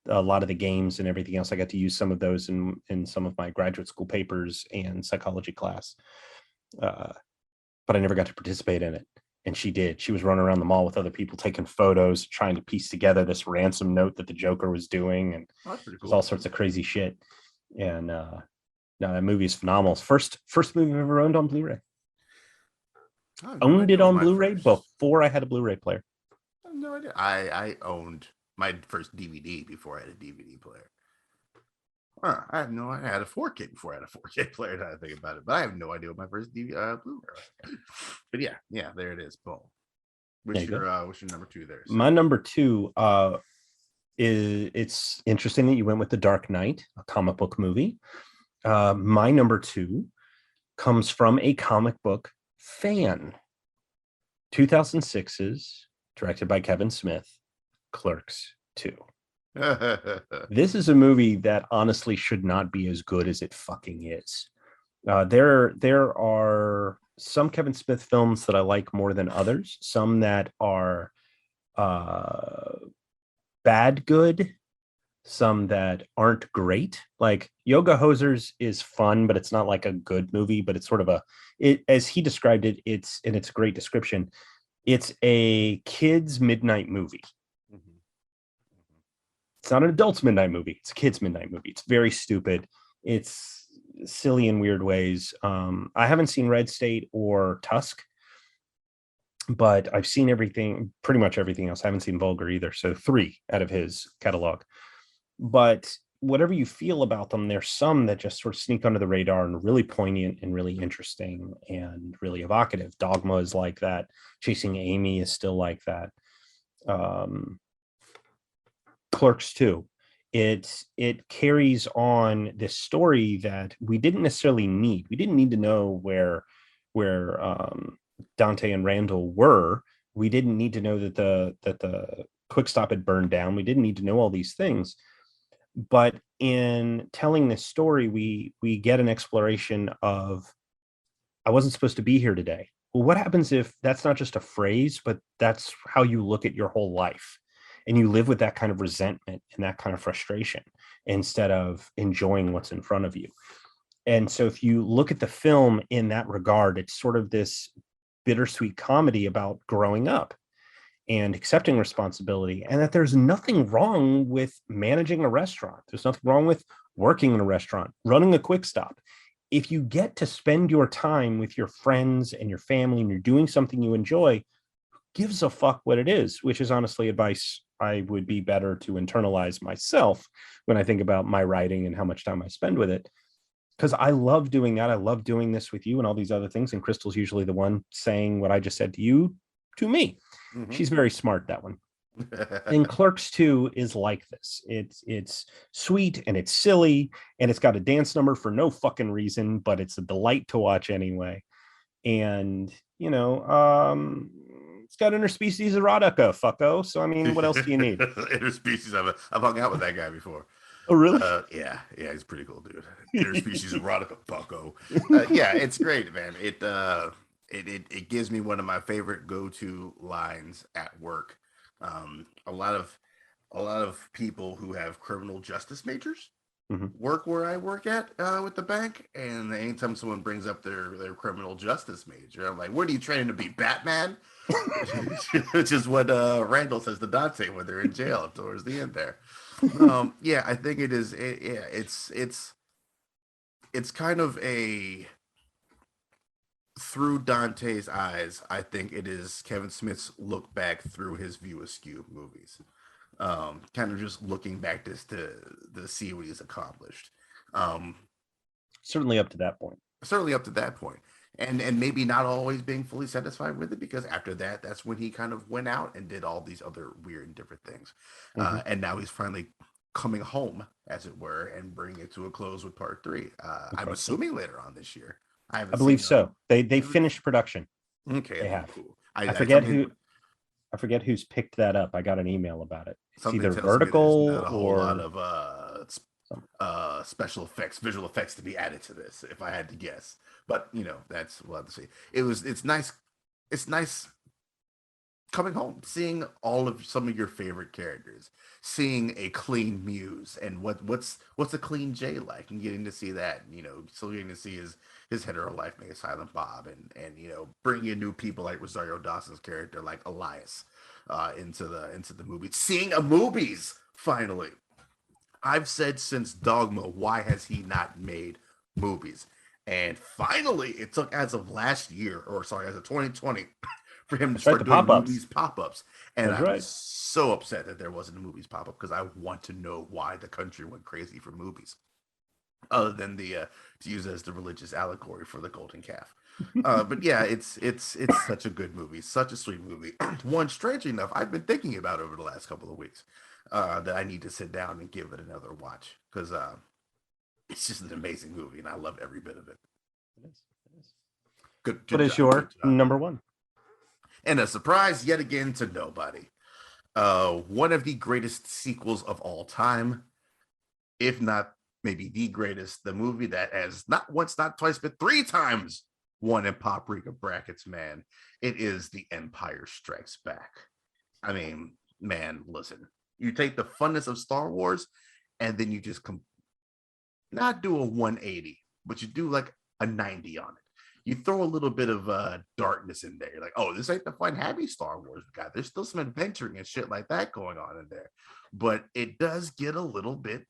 A lot of the games and everything else. I got to use some of those in some of my graduate school papers and psychology class. But I never got to participate in it. And she did. She was running around the mall with other people taking photos, trying to piece together this ransom note that the Joker was doing. And there's all sorts of crazy shit. And that movie is phenomenal. First movie I've ever owned on Blu-ray. Owned it on Blu-ray before I had a Blu-ray player. I have no idea. I owned my first DVD before I had a DVD player. I have no idea. I had a 4K before I had a 4K player. Now I think about it, but I have no idea what my first Blu-ray was. But yeah, there it is. Boom. What's your number 2 there? My number 2 it's interesting that you went with The Dark Knight, a comic book movie. My number 2 comes from a comic book fan. 2006's directed by Kevin Smith, Clerks 2. This is a movie that honestly should not be as good as it fucking is. There are some Kevin Smith films that I like more than others. Some that are bad good. Some that aren't great. Like Yoga Hosers is fun, but it's not like a good movie. But it's sort of as he described it. It's a great description. It's a kids' midnight movie. It's not an adult's midnight movie. It's a kid's midnight movie. It's very stupid. It's silly in weird ways. I haven't seen Red State or Tusk, but I've seen pretty much everything else. I haven't seen Vulgar either. So 3 out of his catalog. But whatever you feel about them, there's some that just sort of sneak under the radar and really poignant and really interesting and really evocative. Dogma is like that. Chasing Amy is still like that. Clerks 2, it carries on this story that we didn't necessarily need. We didn't need to know where Dante and Randall were. We didn't need to know that the Quick Stop had burned down. We didn't need to know all these things. But in telling this story, we get an exploration of, I wasn't supposed to be here today. Well, what happens if that's not just a phrase, but that's how you look at your whole life? And you live with that kind of resentment and that kind of frustration instead of enjoying what's in front of you. And so if you look at the film in that regard, it's sort of this bittersweet comedy about growing up and accepting responsibility, and that there's nothing wrong with managing a restaurant. There's nothing wrong with working in a restaurant, running a Quick Stop. If you get to spend your time with your friends and your family and you're doing something you enjoy, gives a fuck what it is, which is honestly advice I would be better to internalize myself when I think about my writing and how much time I spend with it. Because I love doing that. I love doing this with you and all these other things. And Crystal's usually the one saying what I just said to you, to me. Mm-hmm. She's very smart, that one. And Clerks 2 is like this. It's sweet and it's silly and it's got a dance number for no fucking reason, but it's a delight to watch anyway. And, you know, it's got interspecies erotica, fucko. So, I mean, what else do you need? Interspecies, I've hung out with that guy before. Oh, really? Yeah, he's a pretty cool dude. Interspecies erotica, fucko. Yeah, it's great, man. It gives me one of my favorite go-to lines at work. A lot of people who have criminal justice majors work where I work at with the bank, and anytime someone brings up their criminal justice major, I'm like, "What are you training to be, Batman?" Which is what Randall says to Dante when they're in jail towards the end there. Yeah, I think it is. It's kind of a, through Dante's eyes, I think it is Kevin Smith's look back through his View Askew movies. Kind of just looking back to see what he's accomplished. Certainly up to that point. And maybe not always being fully satisfied with it, because after that, that's when he kind of went out and did all these other weird and different things. And now he's finally coming home, as it were, and bringing it to a close with part 3. I'm assuming later on this year. I believe so. They finished production. Okay, they have. Cool. I forget who's picked that up. I got an email about it. It's either Vertical or a whole lot of special effects, visual effects to be added to this, if I had to guess. But we'll have to see. It's nice. It's nice coming home, seeing some of your favorite characters, seeing a clean Muse, and what's a clean Jay like, and getting to see that, still getting to see his hetero life make a Silent Bob, and bringing in new people like Rosario Dawson's character, like Elias, into the movie, seeing a movies finally. I've said since Dogma, why has he not made movies? And finally, it took as of 2020 for him to start doing movies pop-ups. And I'm so upset that there wasn't a movies pop-up, because I want to know why the country went crazy for movies, other than to use it as the religious allegory for the golden calf. But yeah, it's such a good movie, such a sweet movie. One, strangely enough, I've been thinking about over the last couple of weeks, that I need to sit down and give it another watch, because it's just an amazing movie, and I love every bit of it. It is. Good. What is your number one? And a surprise yet again to nobody. One of the greatest sequels of all time, if not maybe the greatest, the movie that has not once, not twice, but 3 times won in paprika brackets, man. It is The Empire Strikes Back. I mean, man, listen, you take the funness of Star Wars and then you just not do a 180, but you do like a 90 on it. You throw a little bit of darkness in there. You're like, oh, this ain't the fun, happy Star Wars we got. There's still some adventuring and shit like that going on in there. But it does get a little bit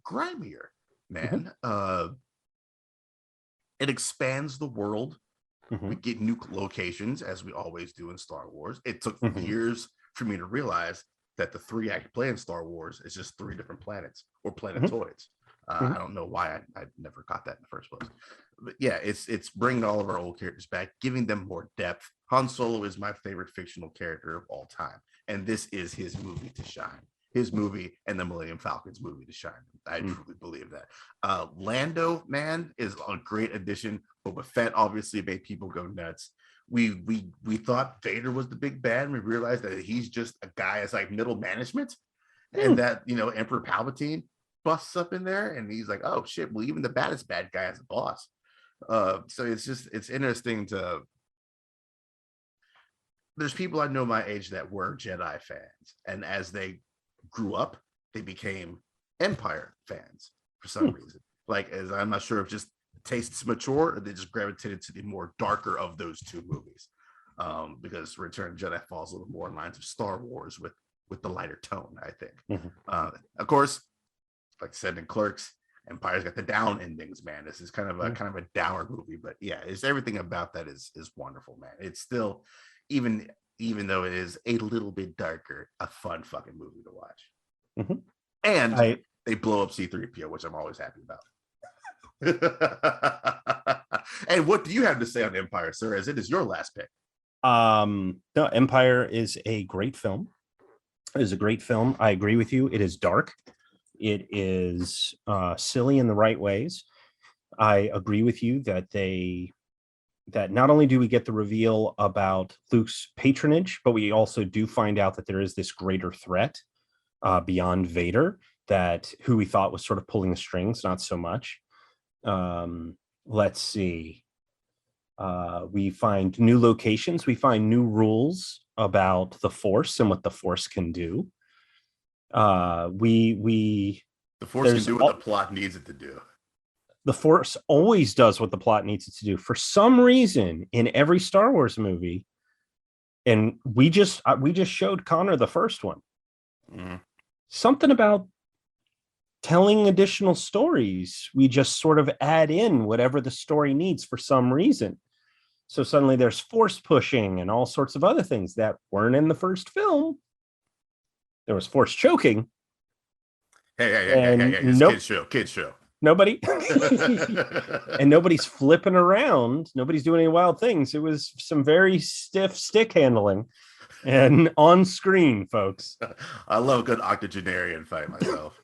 grimier, man. It expands the world. We get new locations, as we always do in Star Wars. It took years for me to realize that the 3-act play in Star Wars is just 3 different planets or planetoids. I don't know why I never caught that in the first place. But yeah, it's bringing all of our old characters back, giving them more depth. Han Solo is my favorite fictional character of all time, and this is his movie to shine. His movie and the Millennium Falcon's movie to shine. I truly believe that. Lando, man, is a great addition. Boba Fett obviously made people go nuts. We thought Vader was the big bad, and we realized that he's just a guy as like middle management, and that Emperor Palpatine busts up in there, and he's like, oh shit, well even the baddest bad guy has a boss. So it's interesting to. There's people I know my age that were Jedi fans, and as they grew up, they became Empire fans for some reason. Like, as I'm not sure if just tastes mature or they just gravitated to the more darker of those 2 movies. Because Return of the Jedi falls a little more in lines of Star Wars with the lighter tone, I think. Of course, like I said in Clerks, Empire's got the down endings, man. This is kind of a dour movie, but yeah, it's everything about that is wonderful, man. It's still, even though it is a little bit darker, a fun fucking movie to watch. And they blow up C-3PO, which I'm always happy about. And what do you have to say on Empire, sir, as it is your last pick? No, Empire is a great film. It is a great film. I agree with you. It is dark. It is silly in the right ways. I agree with you that not only do we get the reveal about Luke's patronage, but we also do find out that there is this greater threat beyond Vader, that who we thought was sort of pulling the strings, not so much. Let's see. We find new locations. We find new rules about the Force and what the Force can do. The Force can do what the plot needs it to do. The Force always does what the plot needs it to do. For some reason, in every Star Wars movie, and we just showed Connor the first one. Something about telling additional stories. We just sort of add in whatever the story needs for some reason. So suddenly there's Force pushing and all sorts of other things that weren't in the first film. There was Force choking. Hey, kids show. Nobody and nobody's flipping around. Nobody's doing any wild things. It was some very stiff stick handling and on screen, folks. I love a good octogenarian fight myself.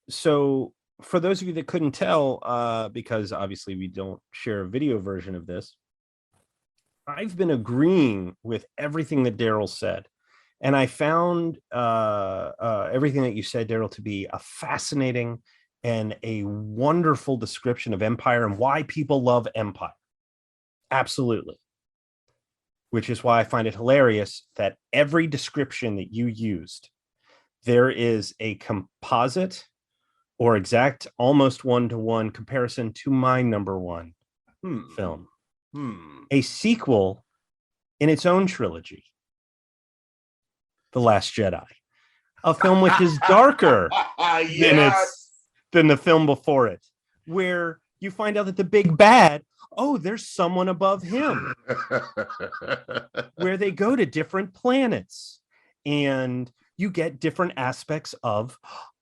So for those of you that couldn't tell, because obviously we don't share a video version of this, I've been agreeing with everything that Daryl said. And I found everything that you said, Daryl, to be a fascinating and a wonderful description of Empire and why people love Empire. Absolutely. Which is why I find it hilarious that every description that you used, there is a composite or exact, almost one-to-one comparison to my number one film. A sequel in its own trilogy. The Last Jedi, a film which is darker than the film before it, where you find out that the big bad, there's someone above him, where they go to different planets and you get different aspects of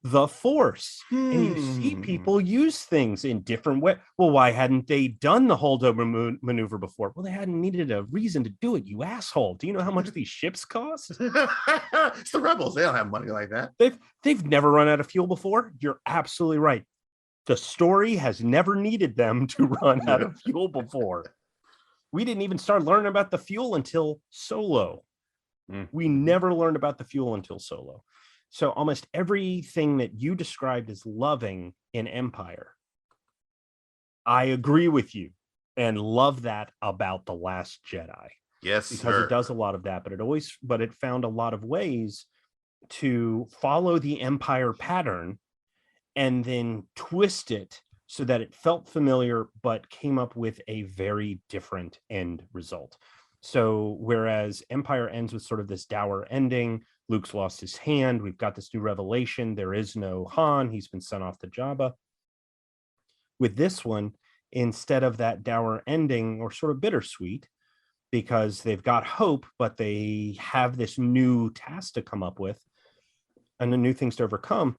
the Force, and you see people use things in different ways. Well, why hadn't they done the holdover maneuver before? Well, they hadn't needed a reason to do it, you asshole. Do you know how much these ships cost? It's the Rebels. They don't have money like that. They've never run out of fuel before. You're absolutely right. The story has never needed them to run out of fuel before. We didn't even start learning about the fuel until Solo. We never learned about the fuel until Solo. So almost everything that you described as loving in Empire, I agree with you and love that about The Last Jedi. Yes, because sir. it does a lot of that, but it found a lot of ways to follow the Empire pattern and then twist it so that it felt familiar, but came up with a very different end result. So whereas Empire ends with sort of this dour ending, Luke's lost his hand, we've got this new revelation, there is no Han, he's been sent off to Jabba. With this one, instead of that dour ending or sort of bittersweet, because they've got hope, but they have this new task to come up with and the new things to overcome.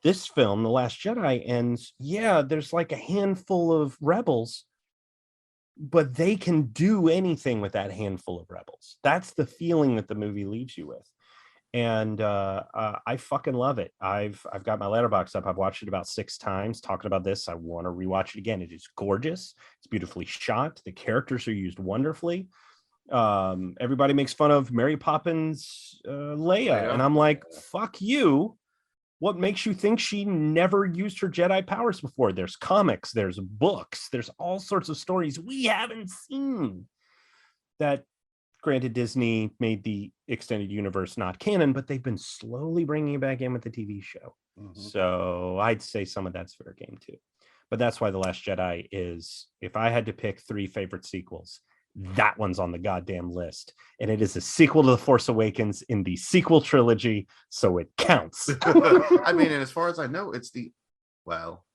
This film, The Last Jedi, ends, yeah, there's like a handful of rebels, but they can do anything with that handful of rebels. That's the feeling that the movie leaves you with. And I fucking love it. I've got my letterbox up. I've watched it about 6 times. Talking about this, I want to rewatch it again. It is gorgeous. It's beautifully shot. The characters are used wonderfully. Everybody makes fun of Mary Poppins, Leia, and I'm like, fuck you. What makes you think she never used her Jedi powers before? There's comics, there's books, there's all sorts of stories we haven't seen. That, granted, Disney made the extended universe not canon, but they've been slowly bringing it back in with the TV show. So I'd say some of that's fair game too. But that's why The Last Jedi is, if I had to pick 3 favorite sequels, that one's on the goddamn list. And it is a sequel to The Force Awakens in the sequel trilogy, so it counts. I mean, and as far as I know, it's the well,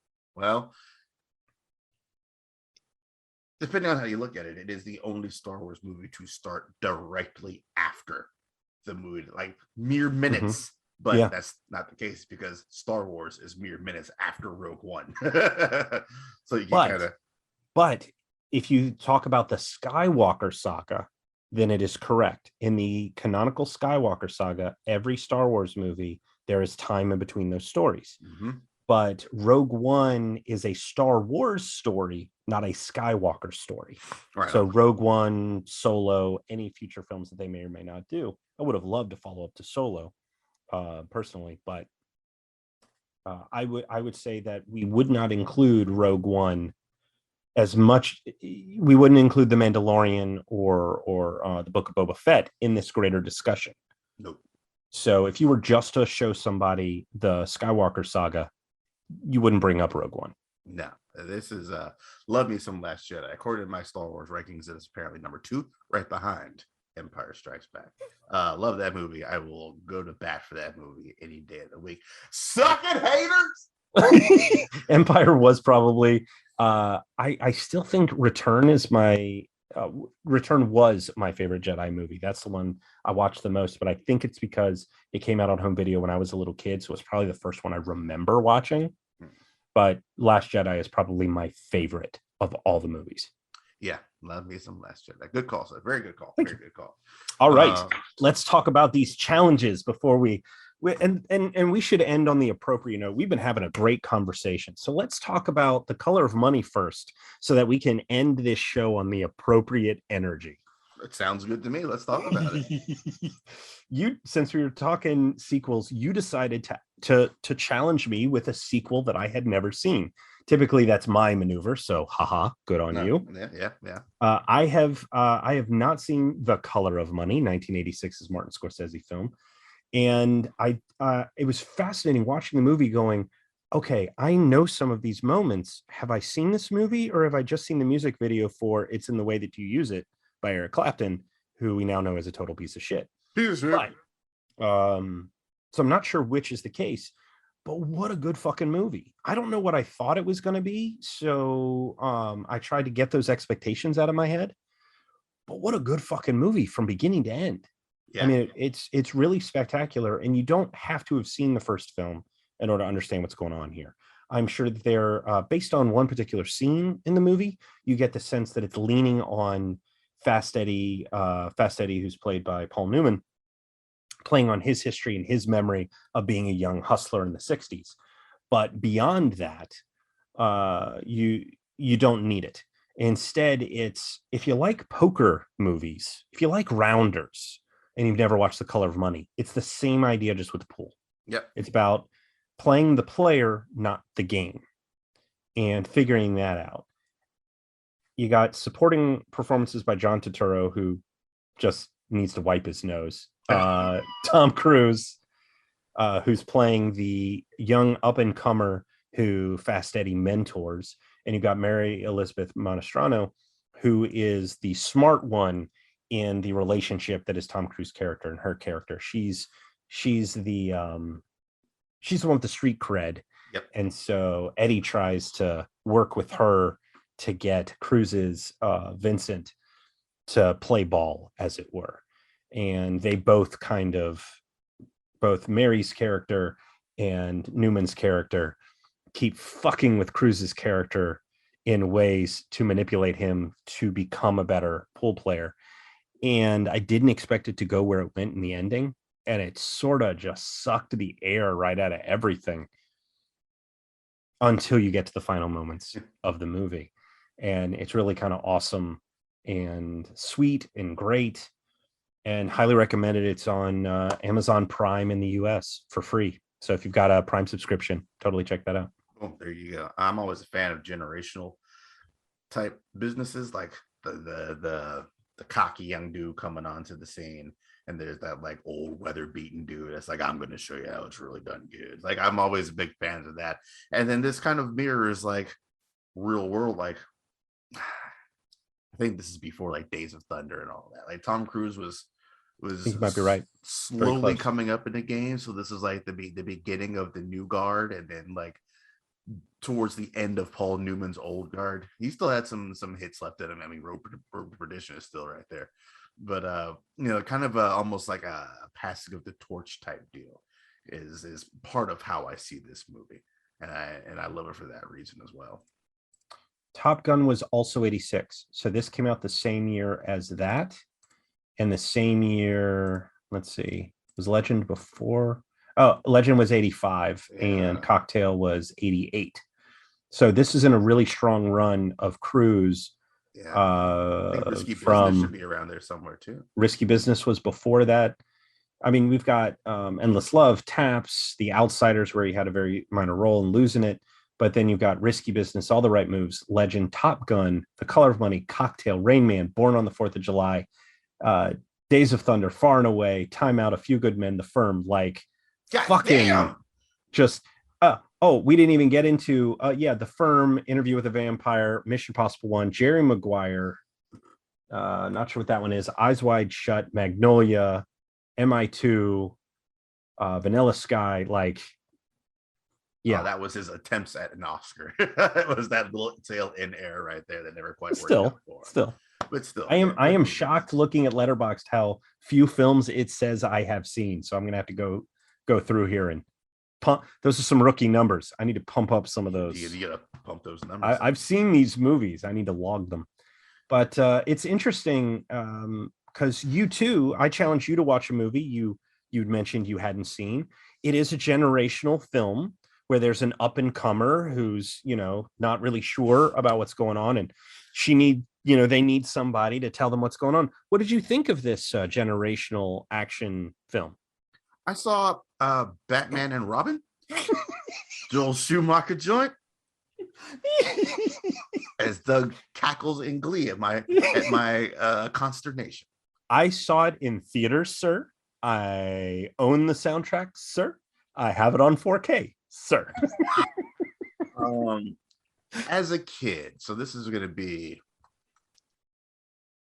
depending on how you look at it, it is the only Star Wars movie to start directly after the movie, like mere minutes. But Yeah. that's not the case because Star Wars is mere minutes after Rogue One. So you can kind of. But if you talk about the Skywalker saga, then it is correct. In the canonical Skywalker saga, every Star Wars movie, there is time in between those stories. But Rogue One is a Star Wars story, not a Skywalker story. Right. So Rogue One, Solo, any future films that they may or may not do, I would have loved to follow up to Solo, personally, but I would say that we would not include Rogue One as much. We wouldn't include The Mandalorian or the Book of Boba Fett in this greater discussion. Nope. So if you were just to show somebody the Skywalker saga, you wouldn't bring up Rogue One. No, this is love me some Last Jedi. According to my Star Wars rankings, it is apparently number 2, right behind Empire Strikes Back. Love that movie. I will go to bat for that movie any day of the week. Suck it, haters. Empire was probably I still think Return is my Return was my favorite Jedi movie. That's the one I watched the most, but I think it's because it came out on home video when I was a little kid, so it's probably the first one I remember watching. But Last Jedi is probably my favorite of all the movies. Yeah, love me some Last Jedi. Good call, sir. Very good call. Very good call. All right, let's talk about these challenges before we we should end on the appropriate note. We've been having a great conversation, so let's talk about The Color of Money first, so that we can end this show on the appropriate energy. It sounds good to me. Let's talk about it. Since we were talking sequels, you decided to challenge me with a sequel that I had never seen. Typically, that's my maneuver. So, haha, good on you. Yeah. I have not seen The Color of Money, 1986's Martin Scorsese film, and it was fascinating watching the movie. Going, okay, I know some of these moments. Have I seen this movie, or have I just seen the music video for "It's in the Way That You Use It" by Eric Clapton, who we now know is a total piece of shit. But, so I'm not sure which is the case, but what a good fucking movie. I don't know what I thought it was going to be, so I tried to get those expectations out of my head. But what a good fucking movie from beginning to end. Yeah. I mean, it's really spectacular, and you don't have to have seen the first film in order to understand what's going on here. I'm sure that they're based on one particular scene in the movie. You get the sense that it's leaning on Fast Eddie, who's played by Paul Newman, playing on his history and his memory of being a young hustler in the 60s. But beyond that, you don't need it. Instead, it's if you like poker movies, if you like rounders, and you've never watched The Color of Money, it's the same idea just with pool. Yep. It's about playing the player, not the game, and figuring that out. You got supporting performances by John Turturro, who just needs to wipe his nose. Tom Cruise, who's playing the young up and comer who Fast Eddie mentors, and you've got Mary Elizabeth Monastrano, who is the smart one in the relationship that is Tom Cruise character and her character. She's the she's the one with the street cred. Yep. And so Eddie tries to work with her to get Cruise's Vincent to play ball, as it were. And they both both Mary's character and Newman's character keep fucking with Cruise's character in ways to manipulate him to become a better pool player. And I didn't expect it to go where it went in the ending. And it sort of just sucked the air right out of everything until you get to the final moments of the movie. And it's really kind of awesome and sweet and great, and highly recommended. It's on Amazon Prime in the US for free. So if you've got a Prime subscription, totally check that out. Oh, there you go. I'm always a fan of generational type businesses, like the cocky young dude coming onto the scene, and there's that like old weather beaten dude that's like, I'm going to show you how it's really done good. Like, I'm always a big fan of that. And then this kind of mirrors like real world. Like, I think this is before like Days of Thunder and all that. Like, Tom Cruise was I think you might be right. slowly coming up in the game. So this is like the beginning of the new guard, and then like towards the end of Paul Newman's old guard. He still had some hits left in him. I mean, Road to Perdition is still right there, but you know, kind of almost like a passing of the torch type deal is part of how I see this movie, and I love it for that reason as well. Top Gun was also 86, so this came out the same year as that, and the same year, let's see, was Legend before? Oh, Legend was 85, yeah. And Cocktail was 88. So this is in a really strong run of Cruise. Yeah, I think Risky Business should be around there somewhere too. Risky Business was before that. I mean, we've got Endless Love, Taps, The Outsiders, where he had a very minor role in Losing It. But then you've got Risky Business, All the Right Moves, Legend, Top Gun, The Color of Money, Cocktail, Rain Man, Born on the 4th of July, Days of Thunder, Far and Away, Time Out, A Few Good Men, The Firm. Like, God fucking damn. Just we didn't even get into The Firm, Interview with a Vampire, Mission Possible 1, Jerry Maguire, not sure what that one is, Eyes Wide Shut, Magnolia, MI2, Vanilla Sky. Like, yeah, that was his attempts at an Oscar. It was that little tail in air right there that never quite worked out for him. But still, I am shocked looking at Letterboxd how few films it says I have seen. So I'm gonna have to go through here and pump. Those are some rookie numbers. I need to pump up some of those. You gotta pump those numbers. I've seen these movies. I need to log them. But it's interesting because you too. I challenge you to watch a movie you'd mentioned you hadn't seen. It is a generational film where there's an up and comer who's, you know, not really sure about what's going on, and they need somebody to tell them what's going on. What did you think of this generational action film? I saw Batman and Robin, Joel Schumacher joint, as Doug cackles in glee at my consternation. I saw it in theaters, sir. I own the soundtrack, sir. I have it on 4K. Sir. As a kid, so this is going to be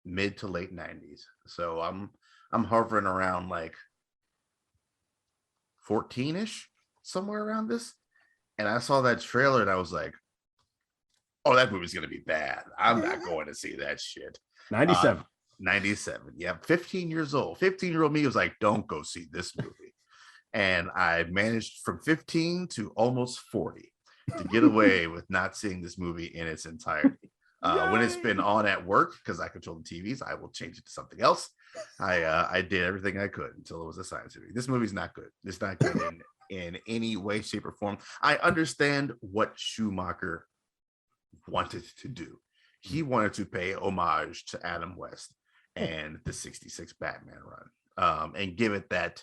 mid to late 90s. So I'm hovering around like 14ish, somewhere around this. And I saw that trailer and I was like, oh, that movie's going to be bad. I'm not going to see that shit. 97. 97. Yeah, 15 years old. 15-year-old me was like, don't go see this movie. And I managed from 15 to almost 40 to get away with not seeing this movie in its entirety. When it's been on at work, because I control the TVs, I will change it to something else. I did everything I could until it was assigned to me. This movie's not good. It's not good in any way, shape, or form. I understand what Schumacher wanted to do. he wanted to pay homage to Adam West and the 66 Batman run, and give it that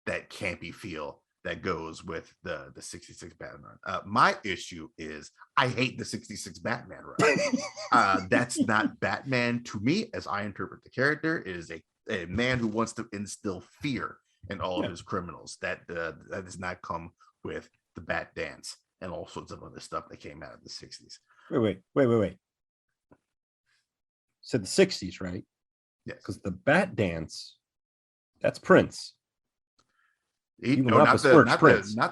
campy feel that goes with the 66 Batman run. My issue is I hate the 66 Batman run. That's not Batman to me, as I interpret the character. It is a man who wants to instill fear in all of his criminals. That does not come with the Bat Dance and all sorts of other stuff that came out of the 60s. Wait. So the 60s, right? Yes. Because the Bat Dance, that's Prince. Not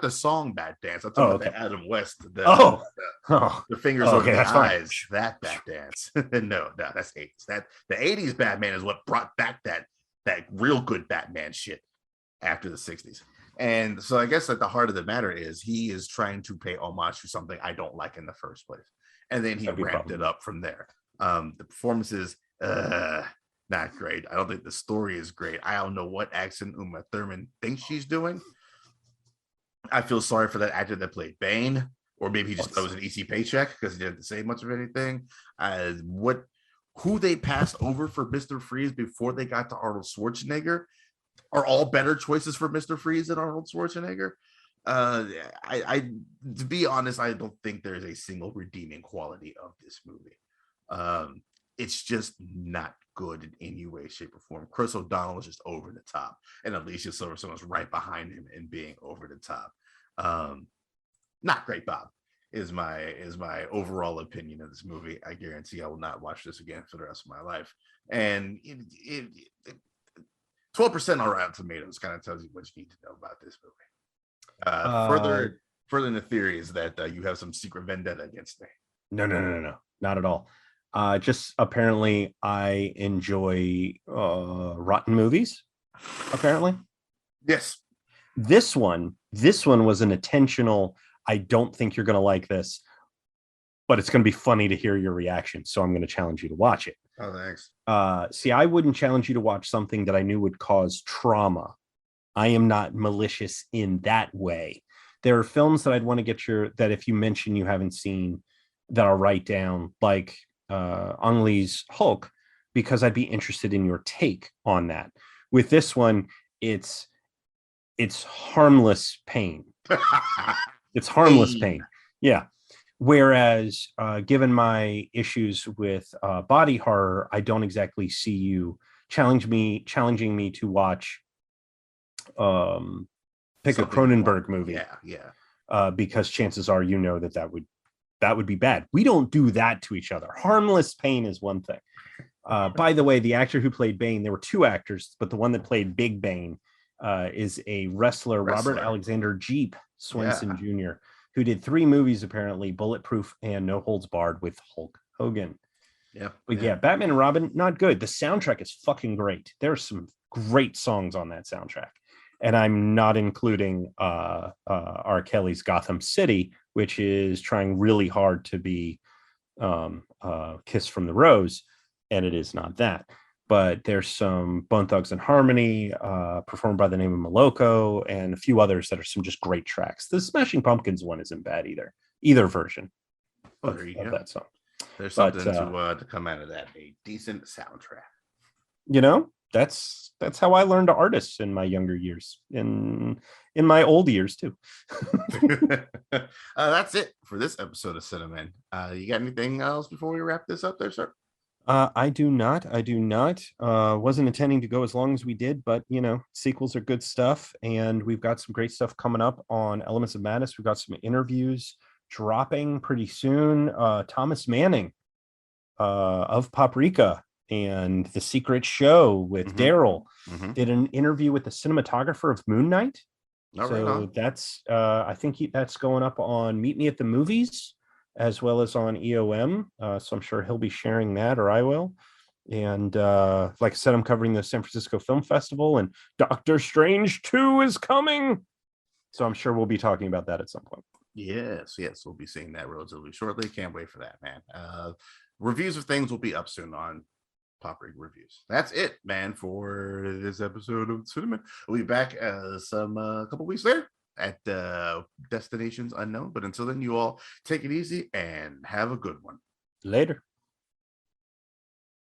the song Bat Dance. I'm talking about the Adam West. The fingers over the eyes. Fine. That Bat Dance. No, that's 80s. That the 80s Batman is what brought back that real good Batman shit after the 60s. And so I guess at the heart of the matter is he is trying to pay homage to something I don't like in the first place. And then he ramped it up from there. The performances, not great. I don't think the story is great. I don't know what accent Uma Thurman thinks she's doing. I feel sorry for that actor that played Bane, or maybe he just thought it was an easy paycheck because he didn't say much of anything. Who they passed over for Mr. Freeze before they got to Arnold Schwarzenegger are all better choices for Mr. Freeze than Arnold Schwarzenegger. I to be honest, I don't think there's a single redeeming quality of this movie. It's just not good in any way, shape, or form. Chris O'Donnell is just over the top, and Alicia Silverstone's right behind him in being over the top. Not great, Bob. Is my overall opinion of this movie. I guarantee I will not watch this again for the rest of my life. And 12% on Rotten Tomatoes kind of tells you what you need to know about this movie. Further in the theory is that you have some secret vendetta against me. No, not at all. Just apparently I enjoy rotten movies. Apparently, yes. This one was an intentional. I don't think you're going to like this, but it's going to be funny to hear your reaction. So I'm going to challenge you to watch it. Oh, thanks. See, I wouldn't challenge you to watch something that I knew would cause trauma. I am not malicious in that way. There are films that I'd want to get that if you mention you haven't seen, that I'll write down, like Ang Lee's Hulk, because I'd be interested in your take on that. With this one, it's harmless pain. It's harmless pain. Yeah. Whereas, given my issues with body horror, I don't exactly see you challenging me to watch pick a Cronenberg movie. Yeah. Because chances are, that would be bad. We don't do that to each other. Harmless pain is one thing. By the way, the actor who played Bane, there were two actors, but the one that played Big Bane is a wrestler, Robert Alexander Jeep Swenson Jr., who did 3 movies, apparently, Bulletproof and No Holds Barred with Hulk Hogan. But yeah, Batman and Robin, not good. The soundtrack is fucking great. There are some great songs on that soundtrack. And I'm not including R. Kelly's Gotham City, which is trying really hard to be Kiss from the Rose, and it is not that. But there's some Bone Thugs and Harmony, performed by the name of Moloko, and a few others that are some just great tracks. The Smashing Pumpkins one isn't bad either version of that song. There's something to come out of that, a decent soundtrack. That's how I learned artists in my younger years, in my old years too. That's it for this episode of Cinnamon. You got anything else before we wrap this up there, sir? I do not. Wasn't intending to go as long as we did, but sequels are good stuff, and we've got some great stuff coming up on Elements of Madness. We've got some interviews dropping pretty soon. Thomas Manning of Paprika and The Secret Show with Daryl did an interview with the cinematographer of Moon Knight. That's I think that's going up on Meet Me at the Movies, as well as on EOM. So I'm sure he'll be sharing that, or I will. And like I said, I'm covering the San Francisco Film Festival, and Doctor Strange 2 is coming. So I'm sure we'll be talking about that at some point. Yes, we'll be seeing that relatively shortly. Can't wait for that, man. Reviews of things will be up soon on Pop Rig Reviews. That's it, man, for this episode of Cinnamon. We'll be back some couple weeks later at Destinations Unknown. But until then, you all take it easy and have a good one. Later.